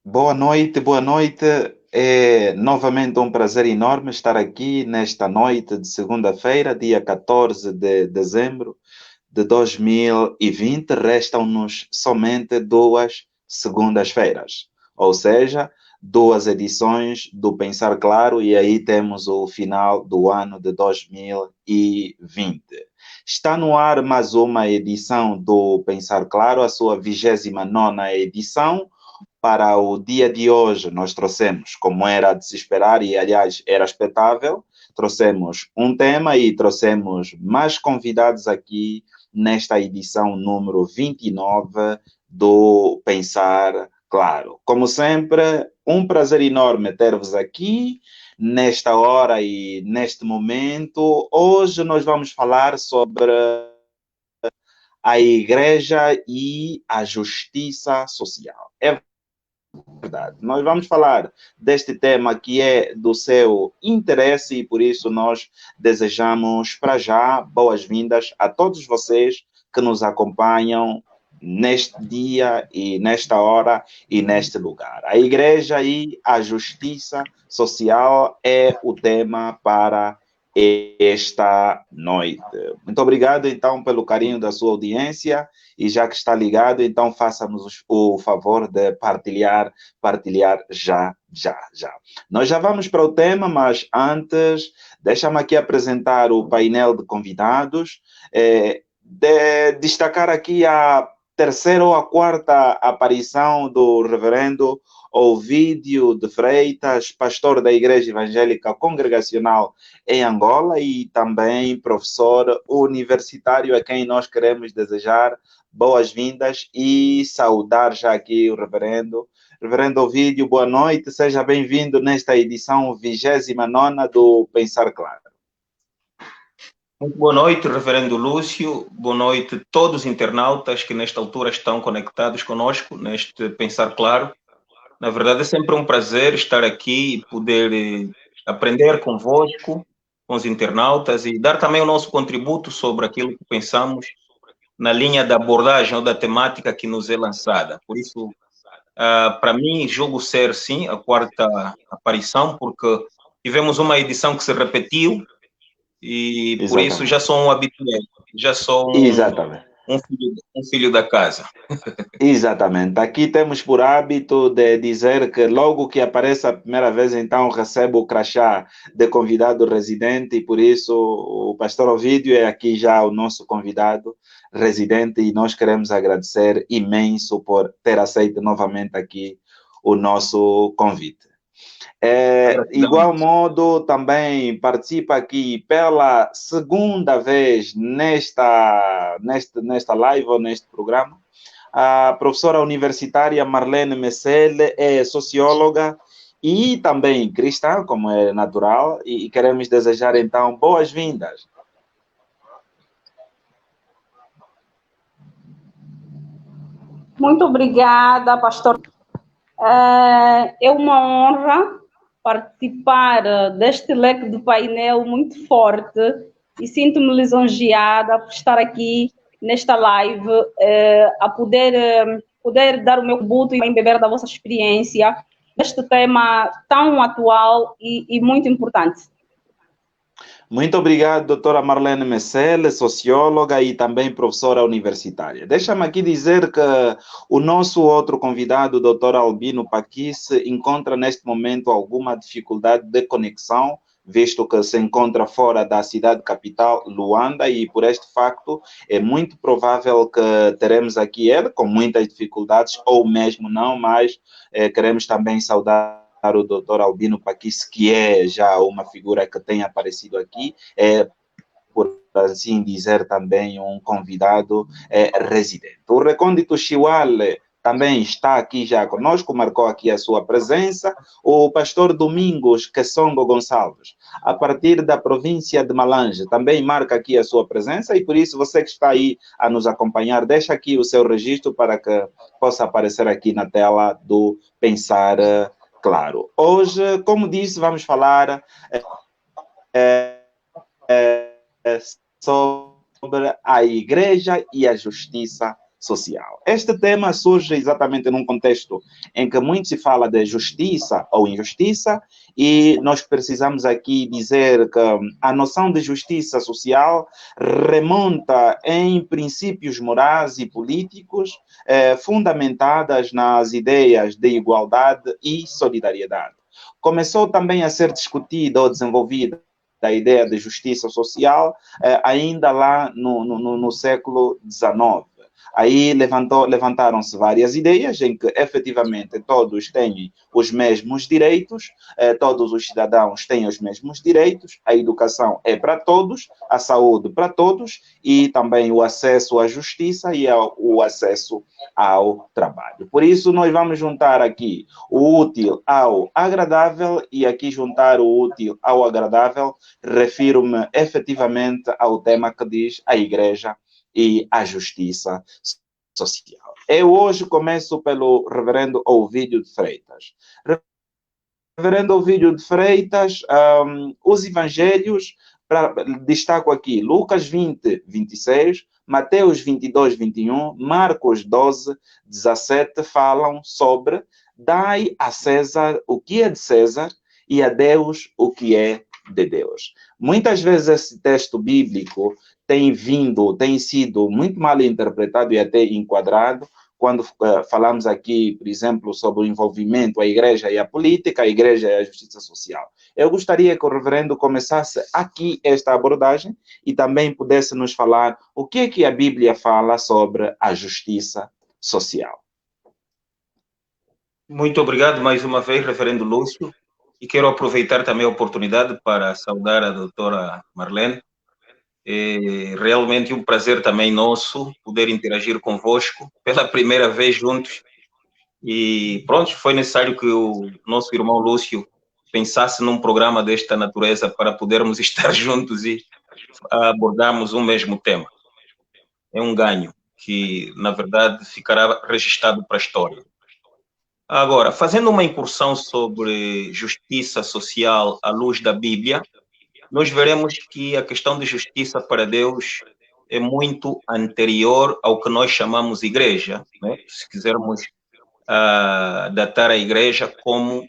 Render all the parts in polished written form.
Boa noite, boa noite. É novamente um prazer enorme estar aqui nesta noite de segunda-feira, dia 14 de dezembro de 2020. Restam-nos somente duas segundas-feiras, ou seja, duas edições do Pensar Claro, e aí temos o final do ano de 2020. Está no ar mais uma edição do Pensar Claro, a sua 29ª edição. Para o dia de hoje, nós trouxemos, como era de se esperar e, aliás, era expectável, trouxemos um tema e trouxemos mais convidados aqui nesta edição número 29 do Pensar Claro. Como sempre, um prazer enorme ter-vos aqui nesta hora e neste momento. Hoje nós vamos falar sobre a igreja e a justiça social. É verdade. Nós vamos falar deste tema que é do seu interesse e por isso nós desejamos para já boas-vindas a todos vocês que nos acompanham neste dia e nesta hora e neste lugar. A igreja e a justiça social é o tema para esta noite. Muito obrigado então pelo carinho da sua audiência e já que está ligado, então faça-nos o favor de partilhar já. Nós já vamos para o tema, mas antes, deixa-me aqui apresentar o painel de convidados, destacar aqui a terceira ou a quarta aparição do reverendo Ovídio de Freitas, pastor da Igreja Evangélica Congregacional em Angola e também professor universitário a quem nós queremos desejar boas-vindas e saudar já aqui o reverendo. Reverendo Ovídio, boa noite, seja bem-vindo nesta edição 29ª do Pensar Claro. Muito boa noite, reverendo Lúcio, boa noite a todos os internautas que nesta altura estão conectados conosco neste Pensar Claro. Na verdade é sempre um prazer estar aqui e poder aprender convosco, com os internautas e dar também o nosso contributo sobre aquilo que pensamos na linha da abordagem ou da temática que nos é lançada. Por isso, para mim, julgo ser, sim, a quarta aparição, porque tivemos uma edição que se repetiu e, por isso, já Exatamente. sou um habitué, já sou Exatamente. um filho da casa. Exatamente. Aqui temos por hábito de dizer que logo que aparece a primeira vez, então recebe o crachá de convidado residente, e por isso o pastor Ovídio é aqui já o nosso convidado residente, e nós queremos agradecer imenso por ter aceito novamente aqui o nosso convite. Gratidão. Igual modo, também participa aqui pela segunda vez nesta live ou neste programa a professora universitária Marlene Messele, é socióloga e também cristã, como é natural, e queremos desejar então boas-vindas. Muito obrigada, pastor. É uma honra participar deste leque de painel muito forte e sinto-me lisonjeada por estar aqui nesta live, a poder dar o meu tributo e beber da vossa experiência neste tema tão atual e muito importante. Muito obrigado, doutora Marlene Messele, socióloga e também professora universitária. Deixa-me aqui dizer que o nosso outro convidado, o doutor Albino Paquis, encontra neste momento alguma dificuldade de conexão, visto que se encontra fora da cidade capital, Luanda, e por este facto é muito provável que teremos aqui ele com muitas dificuldades, ou mesmo não, mas queremos também saudar o doutor Albino Paquis, que é já uma figura que tem aparecido aqui, por assim dizer, também um convidado residente. O Recôndito Chihuale também está aqui já conosco, marcou aqui a sua presença, o pastor Domingos Quessongo Gonçalves, a partir da província de Malange, também marca aqui a sua presença, e por isso você que está aí a nos acompanhar, deixa aqui o seu registro para que possa aparecer aqui na tela do Pensar Claro. Hoje, como disse, vamos falar sobre a igreja e a justiça social. Este tema surge exatamente num contexto em que muito se fala de justiça ou injustiça, e nós precisamos aqui dizer que a noção de justiça social remonta em princípios morais e políticos fundamentadas nas ideias de igualdade e solidariedade. Começou também a ser discutida ou desenvolvida a ideia de justiça social ainda lá no século XIX. Aí levantaram-se várias ideias em que, efetivamente, todos têm os mesmos direitos, todos os cidadãos têm os mesmos direitos, a educação é para todos, a saúde para todos, e também o acesso à justiça e o acesso ao trabalho. Por isso, nós vamos juntar aqui o útil ao agradável, e aqui juntar o útil ao agradável, refiro-me efetivamente ao tema que diz a Igreja e a justiça social. Eu hoje começo pelo reverendo Ovídio de Freitas. Reverendo Ovídio de Freitas, os evangelhos, destaco aqui Lucas 20, 26, Mateus 22, 21, Marcos 12, 17, falam sobre dai a César o que é de César e a Deus o que é de Deus. Muitas vezes esse texto bíblico tem sido muito mal interpretado e até enquadrado quando falamos aqui, por exemplo, sobre o envolvimento da igreja e a política, a igreja e a justiça social. Eu gostaria que o reverendo começasse aqui esta abordagem e também pudesse nos falar o que é que a Bíblia fala sobre a justiça social. Muito obrigado mais uma vez, reverendo Lúcio, e quero aproveitar também a oportunidade para saudar a doutora Marlene. É realmente um prazer também nosso poder interagir convosco pela primeira vez juntos. E pronto, foi necessário que o nosso irmão Lúcio pensasse num programa desta natureza para podermos estar juntos e abordarmos um mesmo tema. É um ganho que, na verdade, ficará registrado para a história. Agora, fazendo uma incursão sobre justiça social à luz da Bíblia, nós veremos que a questão de justiça para Deus é muito anterior ao que nós chamamos igreja, né? Se quisermos datar a igreja como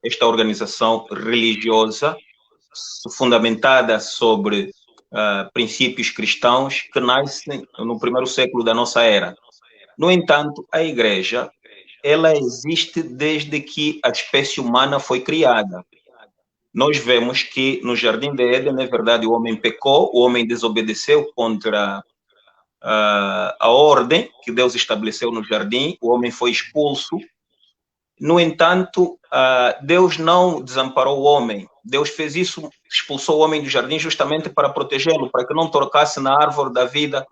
esta organização religiosa fundamentada sobre princípios cristãos que nascem no primeiro século da nossa era. No entanto, a igreja, ela existe desde que a espécie humana foi criada. Nós vemos que no Jardim de Éden, na verdade, o homem pecou, o homem desobedeceu contra a ordem que Deus estabeleceu no jardim, o homem foi expulso. No entanto, Deus não desamparou o homem. Deus fez isso, expulsou o homem do jardim justamente para protegê-lo, para que não tocasse na árvore da vida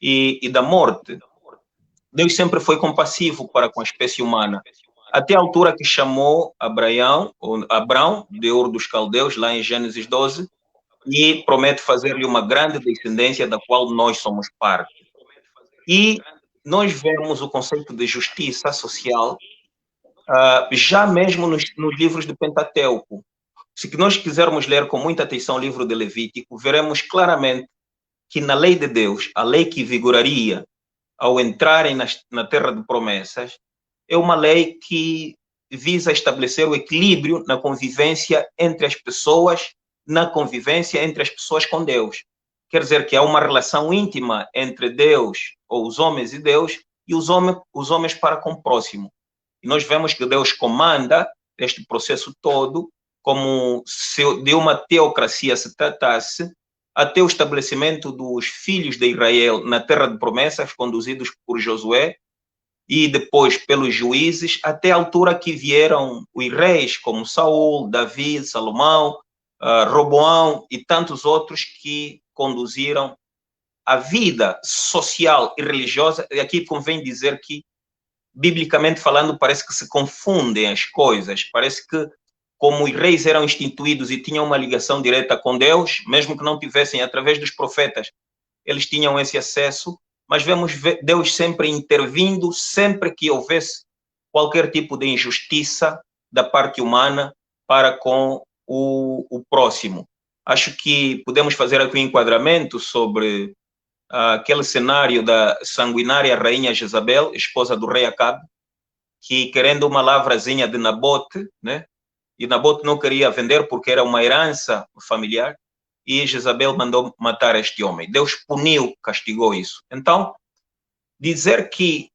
e da morte. Deus sempre foi compassivo para com a espécie humana, até a altura que chamou Abraão, de Ur dos Caldeus, lá em Gênesis 12, e promete fazer-lhe uma grande descendência da qual nós somos parte. E nós vemos o conceito de justiça social já mesmo nos livros do Pentateuco. Se nós quisermos ler com muita atenção o livro de Levítico, veremos claramente que na lei de Deus, a lei que vigoraria ao entrarem na terra de promessas, é uma lei que visa estabelecer o equilíbrio na convivência entre as pessoas, com Deus. Quer dizer que há uma relação íntima entre Deus, ou os homens e Deus, e os homens para com o próximo. E nós vemos que Deus comanda este processo todo como se de uma teocracia se tratasse, até o estabelecimento dos filhos de Israel na terra de promessas, conduzidos por Josué, e depois pelos juízes, até a altura que vieram os reis como Saul, Davi, Salomão, Roboão e tantos outros que conduziram a vida social e religiosa. E aqui convém dizer que, biblicamente falando, parece que se confundem as coisas. Parece que, como os reis eram instituídos e tinham uma ligação direta com Deus, mesmo que não tivessem através dos profetas, eles tinham esse acesso, mas vemos Deus sempre intervindo, sempre que houvesse qualquer tipo de injustiça da parte humana para com o próximo. Acho que podemos fazer aqui um enquadramento sobre aquele cenário da sanguinária rainha Jezabel, esposa do rei Acabe, que querendo uma lavrazinha de Nabote, né? E Nabote não queria vender porque era uma herança familiar, e Jezabel mandou matar este homem. Deus puniu, castigou isso. Então, dizer que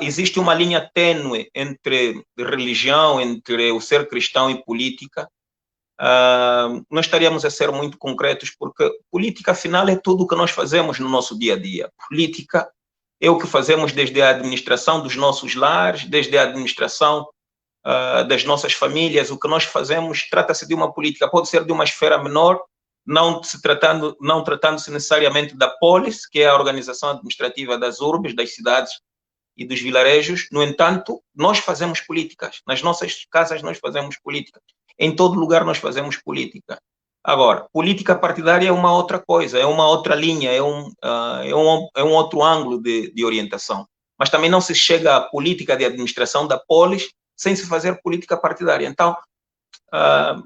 existe uma linha tênue entre religião, entre o ser cristão e política, nós estaríamos a ser muito concretos, porque política, afinal, é tudo o que nós fazemos no nosso dia a dia. Política é o que fazemos desde a administração dos nossos lares, desde a administração das nossas famílias. O que nós fazemos trata-se de uma política, pode ser de uma esfera menor, não tratando-se necessariamente da polis, que é a organização administrativa das urbes, das cidades e dos vilarejos. No entanto, nós fazemos políticas. Nas nossas casas nós fazemos política. Em todo lugar nós fazemos política. Agora, política partidária é uma outra coisa, é uma outra linha, é um outro ângulo de orientação. Mas também não se chega à política de administração da polis sem se fazer política partidária. Então,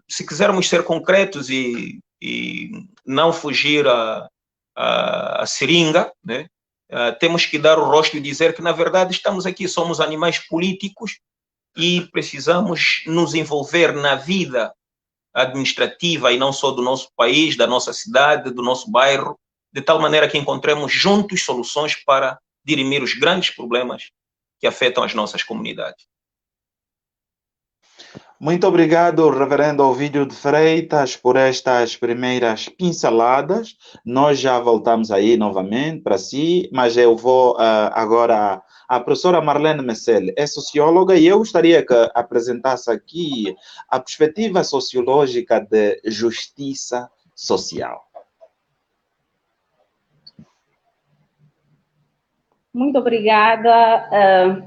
se quisermos ser concretos e não fugir à seringa, né? Temos que dar o rosto e dizer que, na verdade, estamos aqui, somos animais políticos e precisamos nos envolver na vida administrativa e não só do nosso país, da nossa cidade, do nosso bairro, de tal maneira que encontremos juntos soluções para dirimir os grandes problemas que afetam as nossas comunidades. Muito obrigado, Reverendo Ovídio de Freitas, por estas primeiras pinceladas. Nós já voltamos aí novamente para si, mas eu vou agora... A professora Marlene Messel é socióloga e eu gostaria que apresentasse aqui a perspectiva sociológica de justiça social. Muito obrigada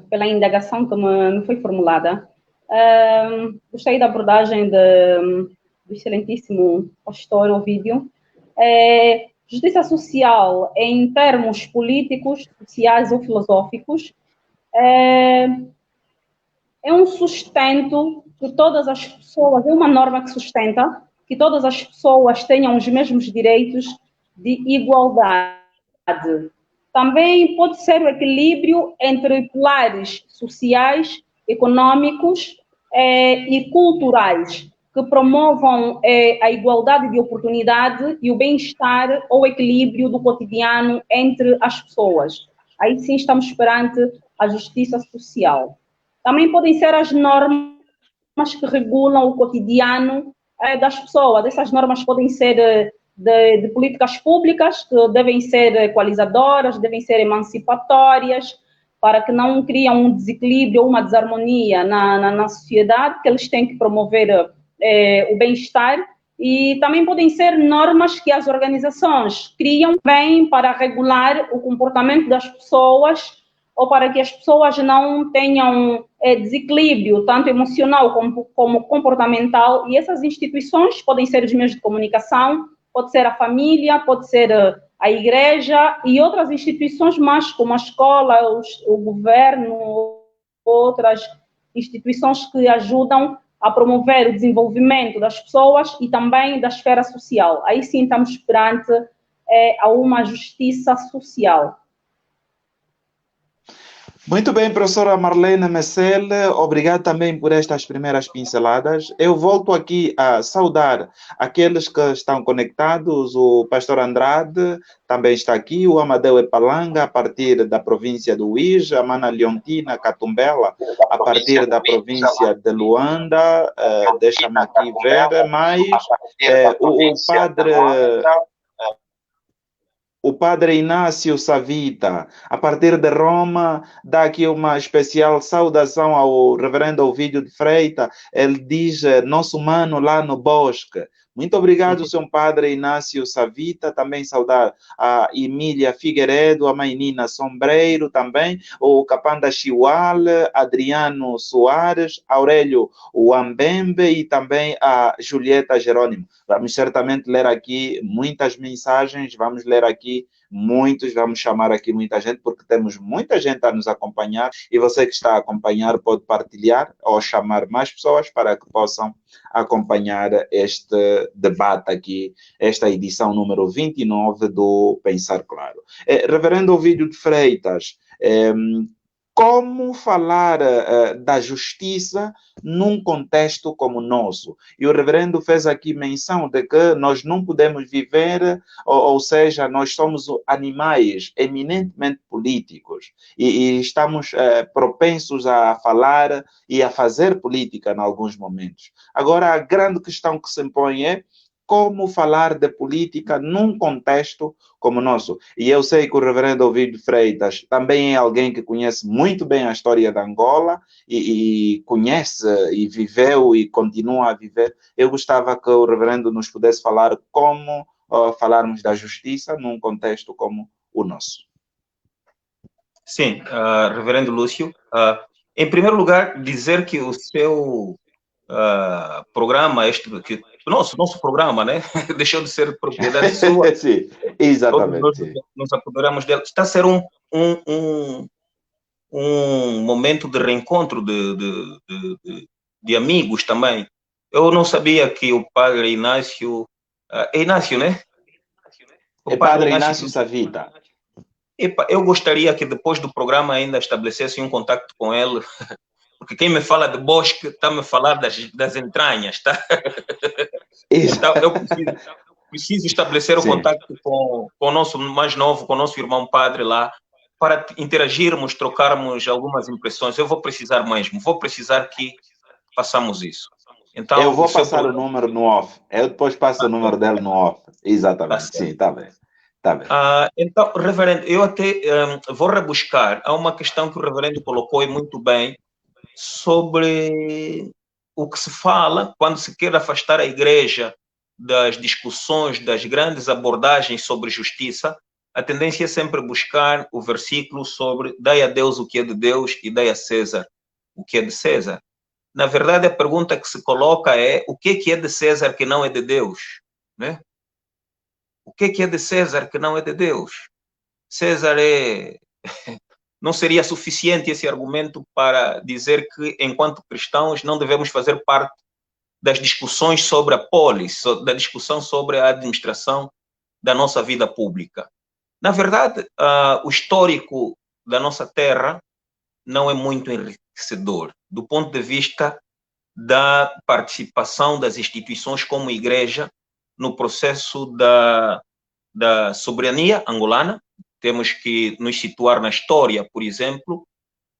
pela indagação que me foi formulada. Gostei da abordagem do excelentíssimo pastor Ovídio. Justiça social, em termos políticos, sociais ou filosóficos, é um sustento que todas as pessoas, é uma norma que sustenta que todas as pessoas tenham os mesmos direitos de igualdade. Também pode ser o equilíbrio entre pilares sociais, econômicos e culturais, que promovam a igualdade de oportunidade e o bem-estar ou equilíbrio do cotidiano entre as pessoas. Aí sim estamos perante a justiça social. Também podem ser as normas que regulam o cotidiano das pessoas. Essas normas podem ser de políticas públicas, que devem ser equalizadoras, devem ser emancipatórias, para que não criem um desequilíbrio ou uma desarmonia na sociedade, que eles têm que promover o bem-estar. E também podem ser normas que as organizações criam bem para regular o comportamento das pessoas, ou para que as pessoas não tenham desequilíbrio, tanto emocional como comportamental. E essas instituições podem ser os meios de comunicação, pode ser a família, pode ser a igreja e outras instituições mais, como a escola, o governo, outras instituições que ajudam a promover o desenvolvimento das pessoas e também da esfera social. Aí sim estamos perante a uma justiça social. Muito bem, professora Marlene Messel, obrigado também por estas primeiras pinceladas. Eu volto aqui a saudar aqueles que estão conectados, o pastor Andrade também está aqui, o Amadeu Epalanga, a partir da província do Uís, a Mana Leontina Catumbela, a partir da província de Luanda, deixa-me aqui ver mais, o padre Inácio Savita, a partir de Roma, dá aqui uma especial saudação ao reverendo Ovídio de Freitas. Ele diz, nosso mano lá no bosque. Muito obrigado, senhor padre Inácio Savita. Também saudar a Emília Figueiredo, a mãe Nina Sombreiro também, o Capanda Chihual, Adriano Soares, Aurélio Wambembe e também a Julieta Jerônimo. Vamos certamente ler aqui muitas mensagens, vamos ler aqui muitos, vamos chamar aqui muita gente, porque temos muita gente a nos acompanhar, e você que está a acompanhar pode partilhar ou chamar mais pessoas para que possam acompanhar este debate aqui, esta edição número 29 do Pensar Claro. Reverendo Ovídio de Freitas, como falar da justiça num contexto como o nosso? E o reverendo fez aqui menção de que nós não podemos viver, ou seja, nós somos animais eminentemente políticos e estamos propensos a falar e a fazer política em alguns momentos. Agora, a grande questão que se impõe é como falar de política num contexto como o nosso. E eu sei que o reverendo Ovídio Freitas também é alguém que conhece muito bem a história da Angola e conhece e viveu e continua a viver. Eu gostava que o reverendo nos pudesse falar como falarmos da justiça num contexto como o nosso. Sim, reverendo Lúcio, em primeiro lugar, dizer que o seu programa, nosso programa, né? Deixou de ser propriedade sua. Sim, exatamente. Todos nós nos apoderamos dele. Está a ser um momento de reencontro de amigos também. Eu não sabia que o padre Inácio... é Inácio, né? O padre Inácio Savita. Epa, eu gostaria que depois do programa ainda estabelecesse um contato com ele, porque quem me fala de Bosque está a me falar das entranhas, tá? Então, eu preciso estabelecer o contato com o nosso mais novo, com o nosso irmão padre lá, para interagirmos, trocarmos algumas impressões. Eu vou precisar mesmo, vou precisar que façamos isso. Então, eu vou passar o número no off. Eu depois passo o número dele no off. Exatamente, sim, está bem. Tá bem. Então, reverendo, eu até vou rebuscar. Há uma questão que o reverendo colocou muito bem sobre o que se fala quando se quer afastar a igreja das discussões, das grandes abordagens sobre justiça. A tendência é sempre buscar o versículo sobre dai a Deus o que é de Deus e dai a César o que é de César. Na verdade, a pergunta que se coloca é o que é de César que não é de Deus, né? O que é de César que não é de Deus? César não seria suficiente esse argumento para dizer que, enquanto cristãos, não devemos fazer parte das discussões sobre a polis, da discussão sobre a administração da nossa vida pública. Na verdade, o histórico da nossa terra não é muito enriquecedor, do ponto de vista da participação das instituições como igreja no processo da soberania angolana. Temos que nos situar na história, por exemplo,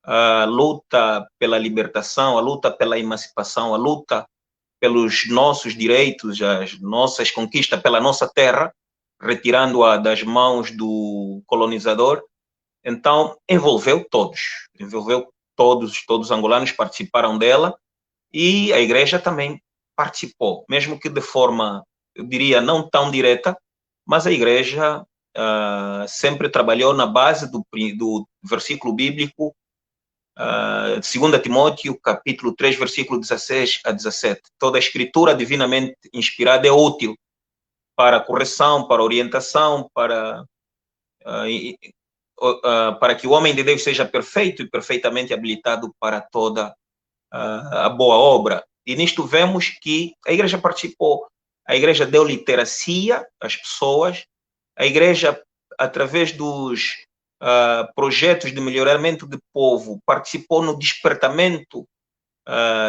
a luta pela libertação, a luta pela emancipação, a luta pelos nossos direitos, as nossas conquistas pela nossa terra, retirando-a das mãos do colonizador. Então, envolveu todos os angolanos participaram dela e a igreja também participou, mesmo que de forma, eu diria, não tão direta, mas a igreja sempre trabalhou na base do versículo bíblico, 2 Timóteo, capítulo 3, versículo 16 a 17. Toda a escritura divinamente inspirada é útil para correção, para orientação, para que o homem de Deus seja perfeito e perfeitamente habilitado para toda a boa obra. E nisto vemos que a igreja participou. A igreja deu literacia às pessoas. A igreja, através dos projetos de melhoramento do povo, participou no despertamento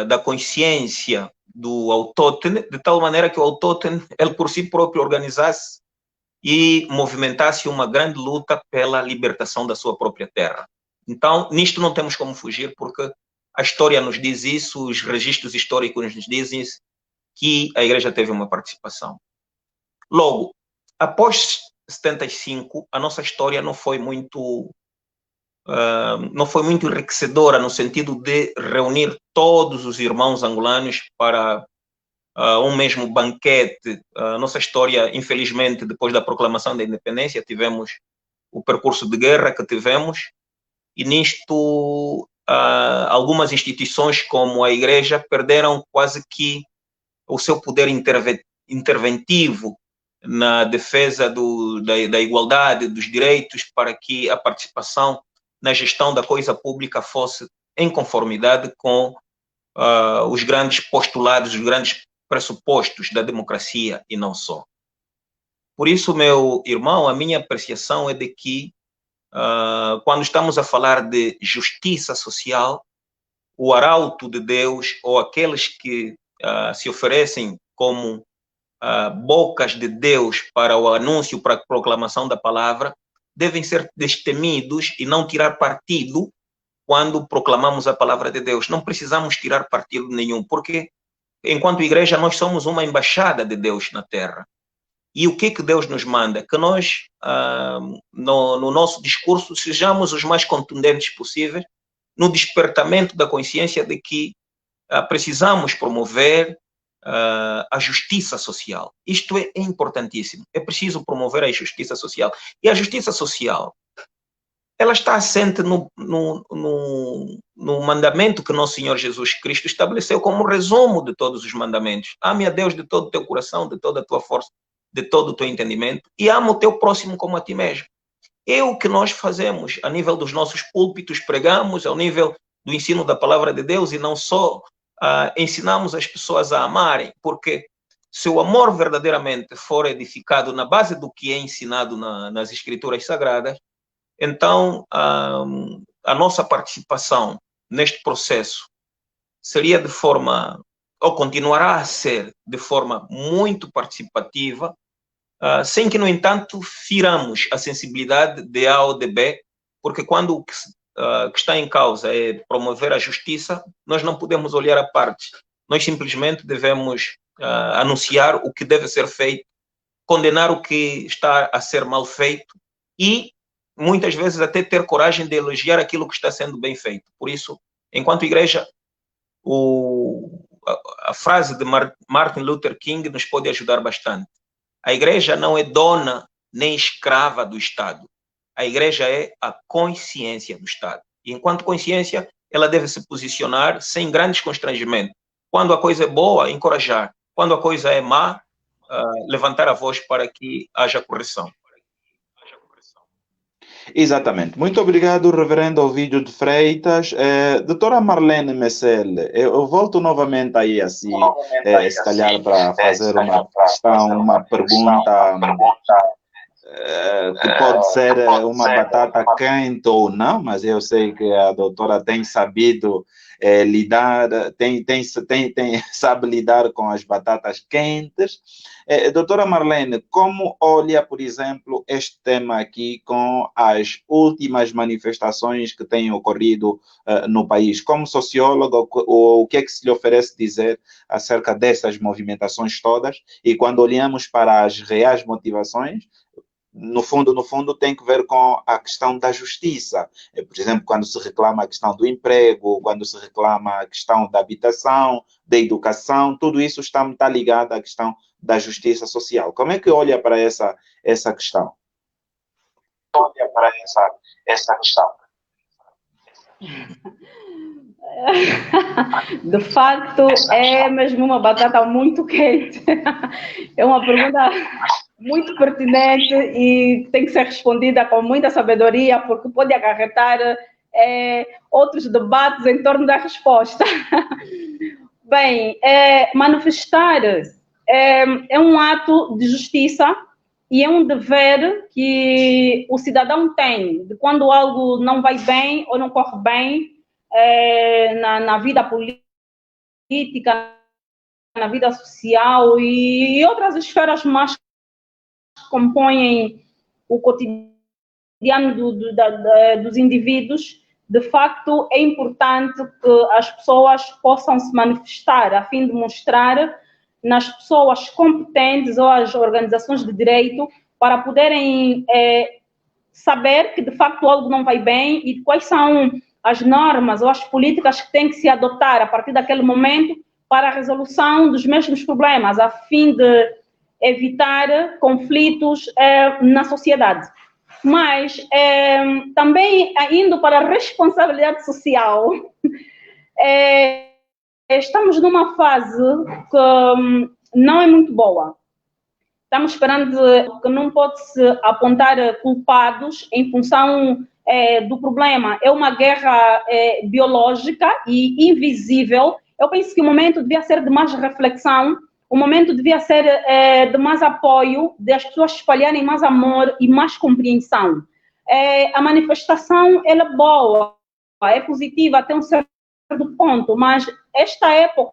da consciência do autóctone, de tal maneira que o autóctone, ele por si próprio, organizasse e movimentasse uma grande luta pela libertação da sua própria terra. Então, nisto não temos como fugir, porque a história nos diz isso, os registros históricos nos dizem isso, que a igreja teve uma participação. Logo, após 75, a nossa história não foi muito enriquecedora no sentido de reunir todos os irmãos angolanos para um mesmo banquete. A nossa história, infelizmente, depois da proclamação da independência, tivemos o percurso de guerra que tivemos, e nisto algumas instituições como a igreja perderam quase que o seu poder interventivo na defesa da igualdade, dos direitos, para que a participação na gestão da coisa pública fosse em conformidade com os grandes postulados, os grandes pressupostos da democracia e não só. Por isso, meu irmão, a minha apreciação é de que, quando estamos a falar de justiça social, o arauto de Deus, ou aqueles que se oferecem como bocas de Deus para o anúncio, para a proclamação da palavra, devem ser destemidos e não tirar partido quando proclamamos a palavra de Deus. Não precisamos tirar partido nenhum, porque, enquanto igreja, nós somos uma embaixada de Deus na terra. E o que Deus nos manda? Que nós, no nosso discurso, sejamos os mais contundentes possíveis no despertamento da consciência de que precisamos promover a justiça social. Isto é importantíssimo. É preciso promover a justiça social. E a justiça social, ela está assente no mandamento que nosso Senhor Jesus Cristo estabeleceu como resumo de todos os mandamentos. Ame a Deus de todo o teu coração, de toda a tua força, de todo o teu entendimento, e ama o teu próximo como a ti mesmo. É o que nós fazemos a nível dos nossos púlpitos, pregamos ao nível do ensino da palavra de Deus, e não só ensinamos as pessoas a amarem, porque se o amor verdadeiramente for edificado na base do que é ensinado nas Escrituras Sagradas, então a nossa participação neste processo seria de forma, ou continuará a ser de forma muito participativa, sem que, no entanto, firamos a sensibilidade de A ou de B, porque quando o que está em causa é promover a justiça, nós não podemos olhar a parte. Nós simplesmente devemos anunciar o que deve ser feito, condenar o que está a ser mal feito e, muitas vezes, até ter coragem de elogiar aquilo que está sendo bem feito. Por isso, enquanto igreja, a frase de Martin Luther King nos pode ajudar bastante. A igreja não é dona nem escrava do Estado. A igreja é a consciência do Estado. E, enquanto consciência, ela deve se posicionar sem grandes constrangimentos. Quando a coisa é boa, encorajar. Quando a coisa é má, levantar a voz para que haja correção. Exatamente. Muito obrigado, reverendo Ovídio de Freitas. Doutora Marlene Messel, eu volto novamente aí, assim, se calhar para fazer uma questão, uma pergunta que pode ser uma batata quente ou não, mas eu sei que a doutora tem sabido lidar, sabe lidar com as batatas quentes. Doutora Marlene, como olha, por exemplo, este tema aqui com as últimas manifestações que têm ocorrido no país? Como sociólogo, o que é que se lhe oferece dizer acerca dessas movimentações todas? E quando olhamos para as reais motivações, no fundo, tem que ver com a questão da justiça. Por exemplo, quando se reclama a questão do emprego, quando se reclama a questão da habitação, da educação, tudo isso está ligado à questão da justiça social. Como é que olha para essa questão? Olha para essa questão. De facto, é mesmo uma batata muito quente. É uma pergunta muito pertinente e tem que ser respondida com muita sabedoria, porque pode acarretar outros debates em torno da resposta. Bem, manifestar é um ato de justiça e é um dever que o cidadão tem, de quando algo não vai bem ou não corre bem na vida política, na vida social e outras esferas mais que compõem o cotidiano dos indivíduos. De facto, é importante que as pessoas possam se manifestar a fim de mostrar nas pessoas competentes ou as organizações de direito para poderem saber que, de facto, algo não vai bem e quais são as normas ou as políticas que têm que se adotar a partir daquele momento para a resolução dos mesmos problemas, a fim de evitar conflitos na sociedade. Mas, também, indo para a responsabilidade social, estamos numa fase que não é muito boa. estamos esperando que não pode-se apontar culpados em função do problema. É uma guerra biológica e invisível. Eu penso que o momento devia ser de mais reflexão, o momento devia ser de mais apoio, de as pessoas espalharem mais amor e mais compreensão. A manifestação ela é boa, é positiva até um certo ponto, mas esta época,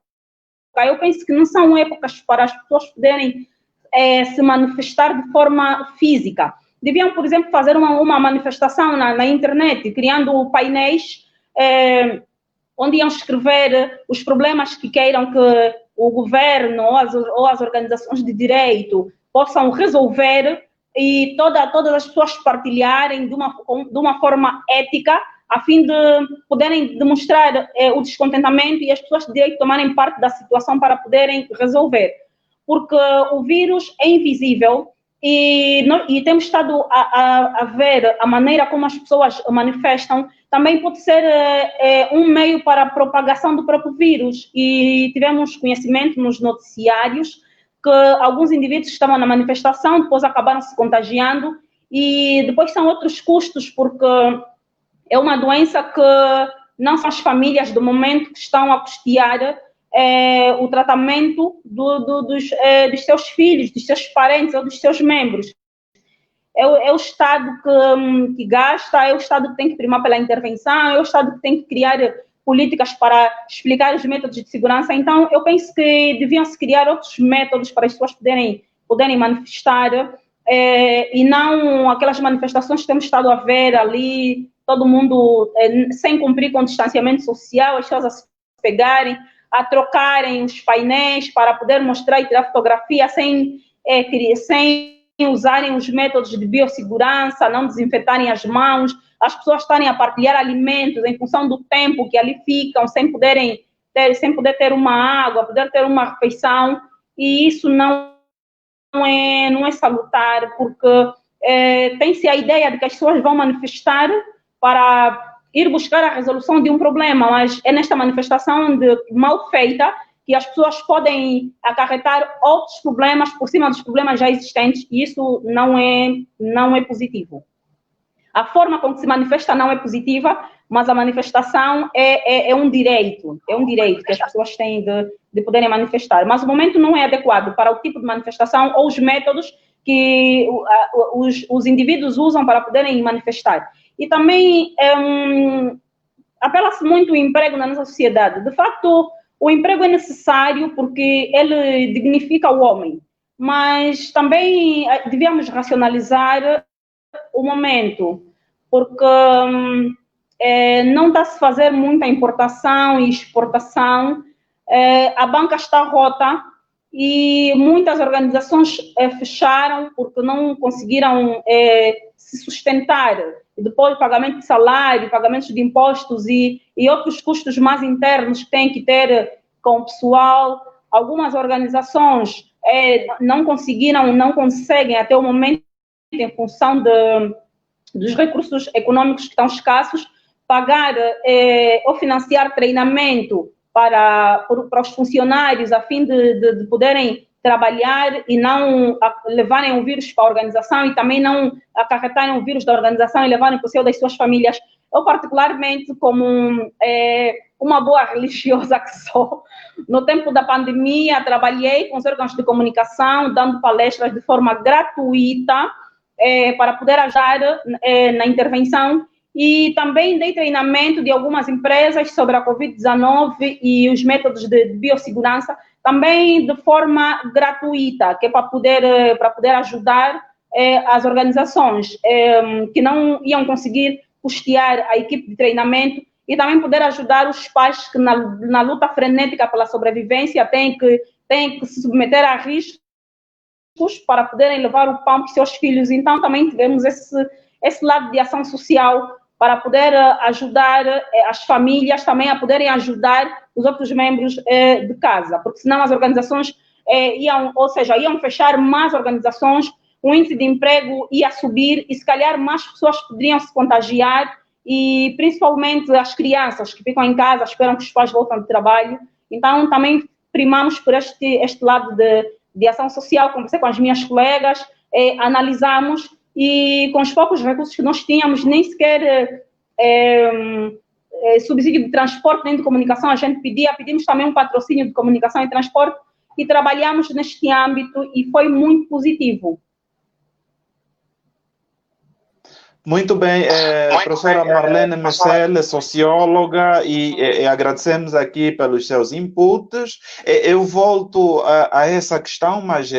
eu penso que não são épocas para as pessoas poderem se manifestar de forma física. Deviam, por exemplo, fazer uma manifestação na internet, criando painéis onde iam escrever os problemas que queiram que o governo ou as organizações de direito possam resolver e todas as pessoas partilharem de uma forma ética, a fim de poderem demonstrar o descontentamento e as pessoas de direito tomarem parte da situação para poderem resolver. Porque o vírus é invisível e temos estado a ver a maneira como as pessoas manifestam, também pode ser um meio para a propagação do próprio vírus. E tivemos conhecimento nos noticiários que alguns indivíduos estavam na manifestação, depois acabaram se contagiando e depois são outros custos, porque é uma doença que não são as famílias do momento que estão a custear o tratamento dos seus filhos, dos seus parentes ou dos seus membros. É o Estado que gasta, é o Estado que tem que primar pela intervenção, é o Estado que tem que criar políticas para explicar os métodos de segurança. Então, eu penso que deviam-se criar outros métodos para as pessoas poderem manifestar e não aquelas manifestações que temos estado a ver ali, todo mundo sem cumprir com o distanciamento social, as pessoas a se pegarem, a trocarem os painéis para poder mostrar e tirar fotografia sem usarem os métodos de biossegurança, não desinfetarem as mãos, as pessoas estarem a partilhar alimentos em função do tempo que ali ficam, sem poder ter uma água, poder ter uma refeição, e isso não é salutar, porque tem-se a ideia de que as pessoas vão manifestar para ir buscar a resolução de um problema, mas é nesta manifestação mal feita que as pessoas podem acarretar outros problemas por cima dos problemas já existentes, e isso não é positivo. A forma como se manifesta não é positiva, mas a manifestação é um direito que as pessoas têm de poderem manifestar. Mas o momento não é adequado para o tipo de manifestação ou os métodos que os indivíduos usam para poderem manifestar. E também apela-se muito o emprego na nossa sociedade. De facto, o emprego é necessário porque ele dignifica o homem, mas também devíamos racionalizar o momento, porque não está-se a fazer muita importação e exportação, a banca está rota e muitas organizações fecharam porque não conseguiram se sustentar. E depois o pagamento de salário, pagamentos de impostos e outros custos mais internos que têm que ter com o pessoal. Algumas organizações não conseguem até o momento, em função dos recursos econômicos que estão escassos, pagar ou financiar treinamento para os funcionários a fim de poderem trabalhar e não levarem o vírus para a organização e também não acarretarem o vírus da organização e levarem para o seu das suas famílias. Eu, particularmente, como uma boa religiosa que sou, no tempo da pandemia, trabalhei com os órgãos de comunicação, dando palestras de forma gratuita para poder ajudar na intervenção, e também dei treinamento de algumas empresas sobre a Covid-19 e os métodos de biossegurança, também de forma gratuita, que é para poder ajudar as organizações que não iam conseguir custear a equipe de treinamento, e também poder ajudar os pais que na luta frenética pela sobrevivência têm que se submeter a riscos para poderem levar o pão para os seus filhos. Então também tivemos esse lado de ação social para poder ajudar as famílias também a poderem ajudar os outros membros de casa, porque senão as organizações iam fechar mais organizações, o índice de emprego ia subir e se calhar mais pessoas poderiam se contagiar, e principalmente as crianças que ficam em casa, esperam que os pais voltem de trabalho. Então também primamos por este lado de ação social, conversei com as minhas colegas, analisamos e com os poucos recursos que nós tínhamos, nem sequer subsídio de transporte nem de comunicação, a gente pedimos também um patrocínio de comunicação e transporte e trabalhamos neste âmbito e foi muito positivo. Muito bem, professora Marlene Messel, socióloga, e agradecemos aqui pelos seus inputs. Eu volto a essa questão, mas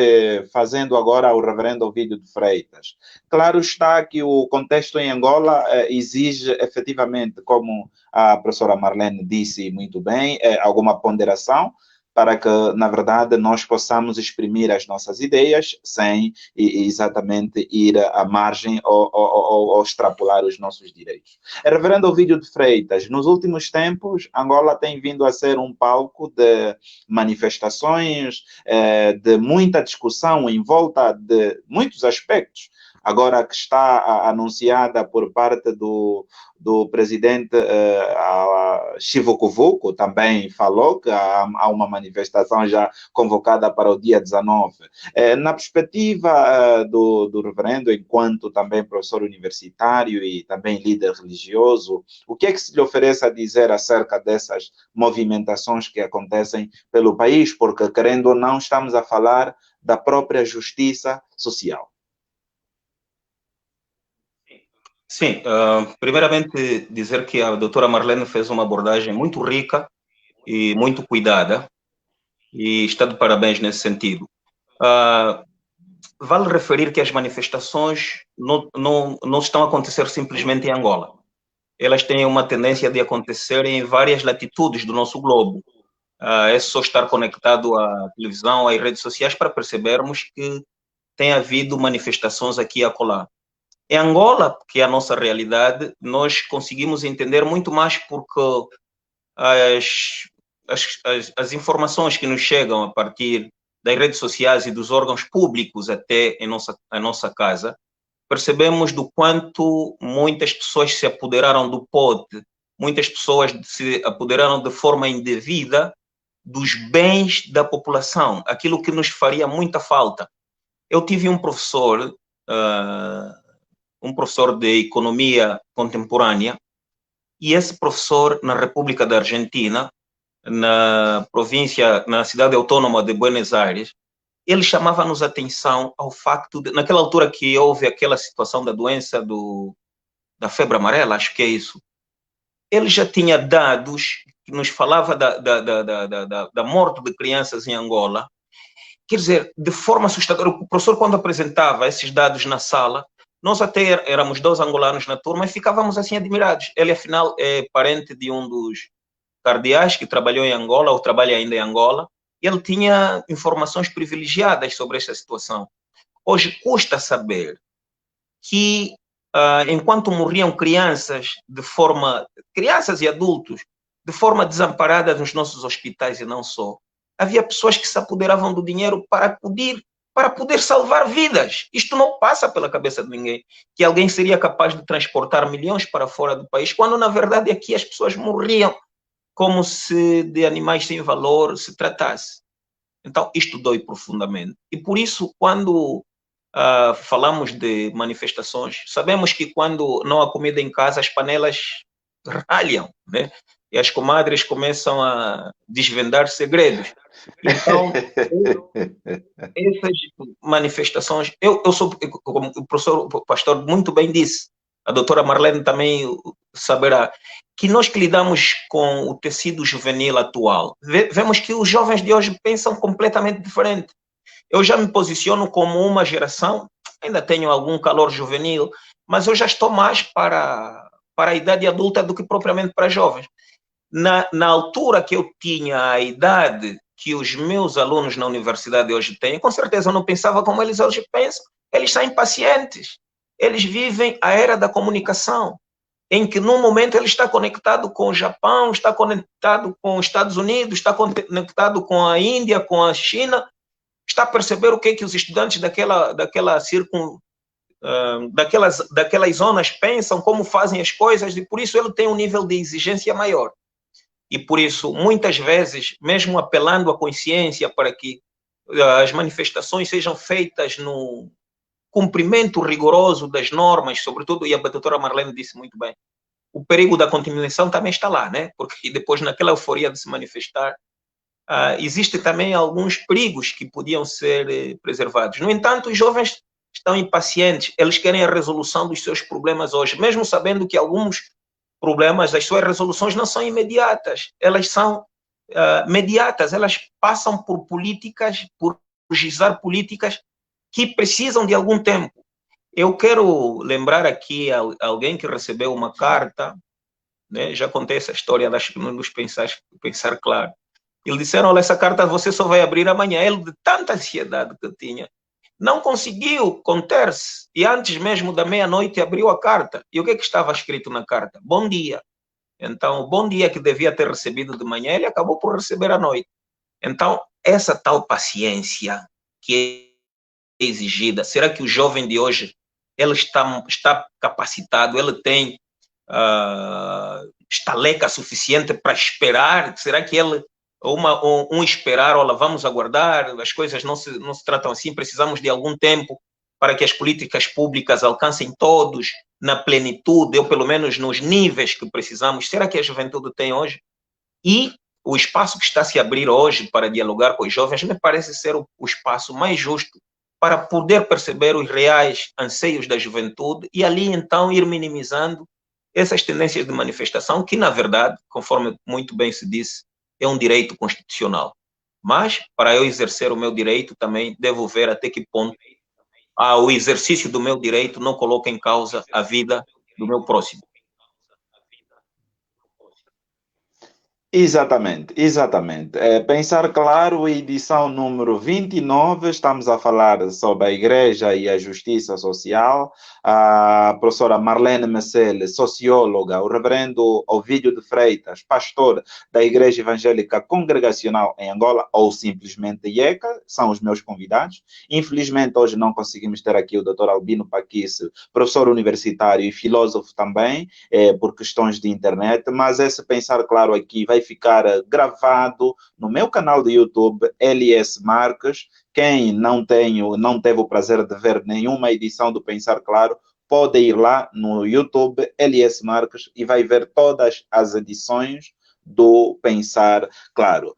fazendo agora o reverendo Ovídio de Freitas. Claro está que o contexto em Angola exige efetivamente, como a professora Marlene disse muito bem, alguma ponderação, para que, na verdade, nós possamos exprimir as nossas ideias sem exatamente ir à margem ou extrapolar os nossos direitos. Reverendo Ovídio de Freitas, nos últimos tempos, Angola tem vindo a ser um palco de manifestações, de muita discussão em volta de muitos aspectos. Agora que está anunciada por parte do presidente Chivo Kuvuko, também falou que há uma manifestação já convocada para o dia 19. Na perspectiva do reverendo, enquanto também professor universitário e também líder religioso, o que é que se lhe oferece a dizer acerca dessas movimentações que acontecem pelo país? Porque, querendo ou não, estamos a falar da própria justiça social. Sim, primeiramente dizer que a doutora Marlene fez uma abordagem muito rica e muito cuidada, e está de parabéns nesse sentido. Vale referir que as manifestações não estão a acontecer simplesmente em Angola. Elas têm uma tendência de acontecer em várias latitudes do nosso globo. É só estar conectado à televisão, às redes sociais, para percebermos que tem havido manifestações aqui e acolá. Em Angola, que é a nossa realidade, nós conseguimos entender muito mais porque as informações que nos chegam a partir das redes sociais e dos órgãos públicos até a nossa casa, percebemos do quanto muitas pessoas se apoderaram do pote, muitas pessoas se apoderaram de forma indevida dos bens da população, aquilo que nos faria muita falta. Eu tive um professor de economia contemporânea, e esse professor, na República da Argentina, na cidade autônoma de Buenos Aires, ele chamava-nos atenção ao facto de, naquela altura que houve aquela situação da doença da febre amarela, acho que é isso, ele já tinha dados que nos falava da morte de crianças em Angola. Quer dizer, de forma assustadora. O professor, quando apresentava esses dados na sala, nós até éramos 2 angolanos na turma e ficávamos assim admirados. Ele, afinal, é parente de um dos cardeais que trabalhou em Angola, ou trabalha ainda em Angola, e ele tinha informações privilegiadas sobre essa situação. Hoje custa saber que, enquanto morriam crianças e adultos, de forma desamparada nos nossos hospitais e não só, havia pessoas que se apoderavam do dinheiro para poder salvar vidas. Isto não passa pela cabeça de ninguém, que alguém seria capaz de transportar milhões para fora do país, quando na verdade aqui as pessoas morriam como se de animais sem valor se tratasse. Então isto dói profundamente. E por isso, quando falamos de manifestações, sabemos que quando não há comida em casa, as panelas ralham, né? E as comadres começam a desvendar segredos. Então, essas manifestações, eu sou, como o pastor muito bem disse, a doutora Marlene também saberá, que nós que lidamos com o tecido juvenil atual, vemos que os jovens de hoje pensam completamente diferente. Eu já me posiciono como uma geração, ainda tenho algum calor juvenil, mas eu já estou mais para a idade adulta do que propriamente para jovens. Na altura que eu tinha a idade que os meus alunos na universidade hoje têm, com certeza eu não pensava como eles hoje pensam. Eles são impacientes. Eles vivem a era da comunicação, em que num momento ele está conectado com o Japão, está conectado com os Estados Unidos, está conectado com a Índia, com a China, está a perceber o que os estudantes daquelas zonas pensam, como fazem as coisas, e por isso ele tem um nível de exigência maior. E por isso, muitas vezes, mesmo apelando à consciência para que as manifestações sejam feitas no cumprimento rigoroso das normas, sobretudo, e a doutora Marlene disse muito bem, o perigo da contaminação também está lá, né? Porque depois, naquela euforia de se manifestar, existe também alguns perigos que podiam ser preservados. No entanto, os jovens estão impacientes, eles querem a resolução dos seus problemas hoje, mesmo sabendo que alguns problemas, as suas resoluções não são imediatas, elas são mediatas, elas passam por políticas, por gizar políticas que precisam de algum tempo. Eu quero lembrar aqui alguém que recebeu uma carta, né? Já contei essa história nos pensar claro. Eles disseram, olha, essa carta você só vai abrir amanhã. Ele, de tanta ansiedade que tinha, não conseguiu conter-se. E antes mesmo da meia-noite abriu a carta. E o que estava escrito na carta? Bom dia. Então, o bom dia que devia ter recebido de manhã, ele acabou por receber à noite. Então, essa tal paciência que é exigida, será que o jovem de hoje ele está capacitado, ele tem estaleca suficiente para esperar? Será que ele esperar, olha, vamos aguardar, as coisas não se tratam assim, precisamos de algum tempo para que as políticas públicas alcancem todos na plenitude, ou pelo menos nos níveis que precisamos? Será que a juventude tem hoje? E o espaço que está a se abrir hoje para dialogar com os jovens me parece ser o espaço mais justo para poder perceber os reais anseios da juventude e ali então ir minimizando essas tendências de manifestação que, na verdade, conforme muito bem se disse, é um direito constitucional. Mas, para eu exercer o meu direito, também devo ver até que ponto o exercício do meu direito não coloca em causa a vida do meu próximo. Exatamente, exatamente. Pensar Claro, edição número 29, estamos a falar sobre a Igreja e a Justiça Social. A professora Marlene Messele, socióloga, o reverendo Ovídio de Freitas, pastor da Igreja Evangélica Congregacional em Angola, ou simplesmente IECA, são os meus convidados. Infelizmente, hoje não conseguimos ter aqui o Dr. Albino Paquice, professor universitário e filósofo também, por questões de internet, mas esse Pensar Claro aqui vai ficar gravado no meu canal de YouTube, LS Marques. Quem não teve o prazer de ver nenhuma edição do Pensar Claro, pode ir lá no YouTube, LS Marques, e vai ver todas as edições do Pensar Claro.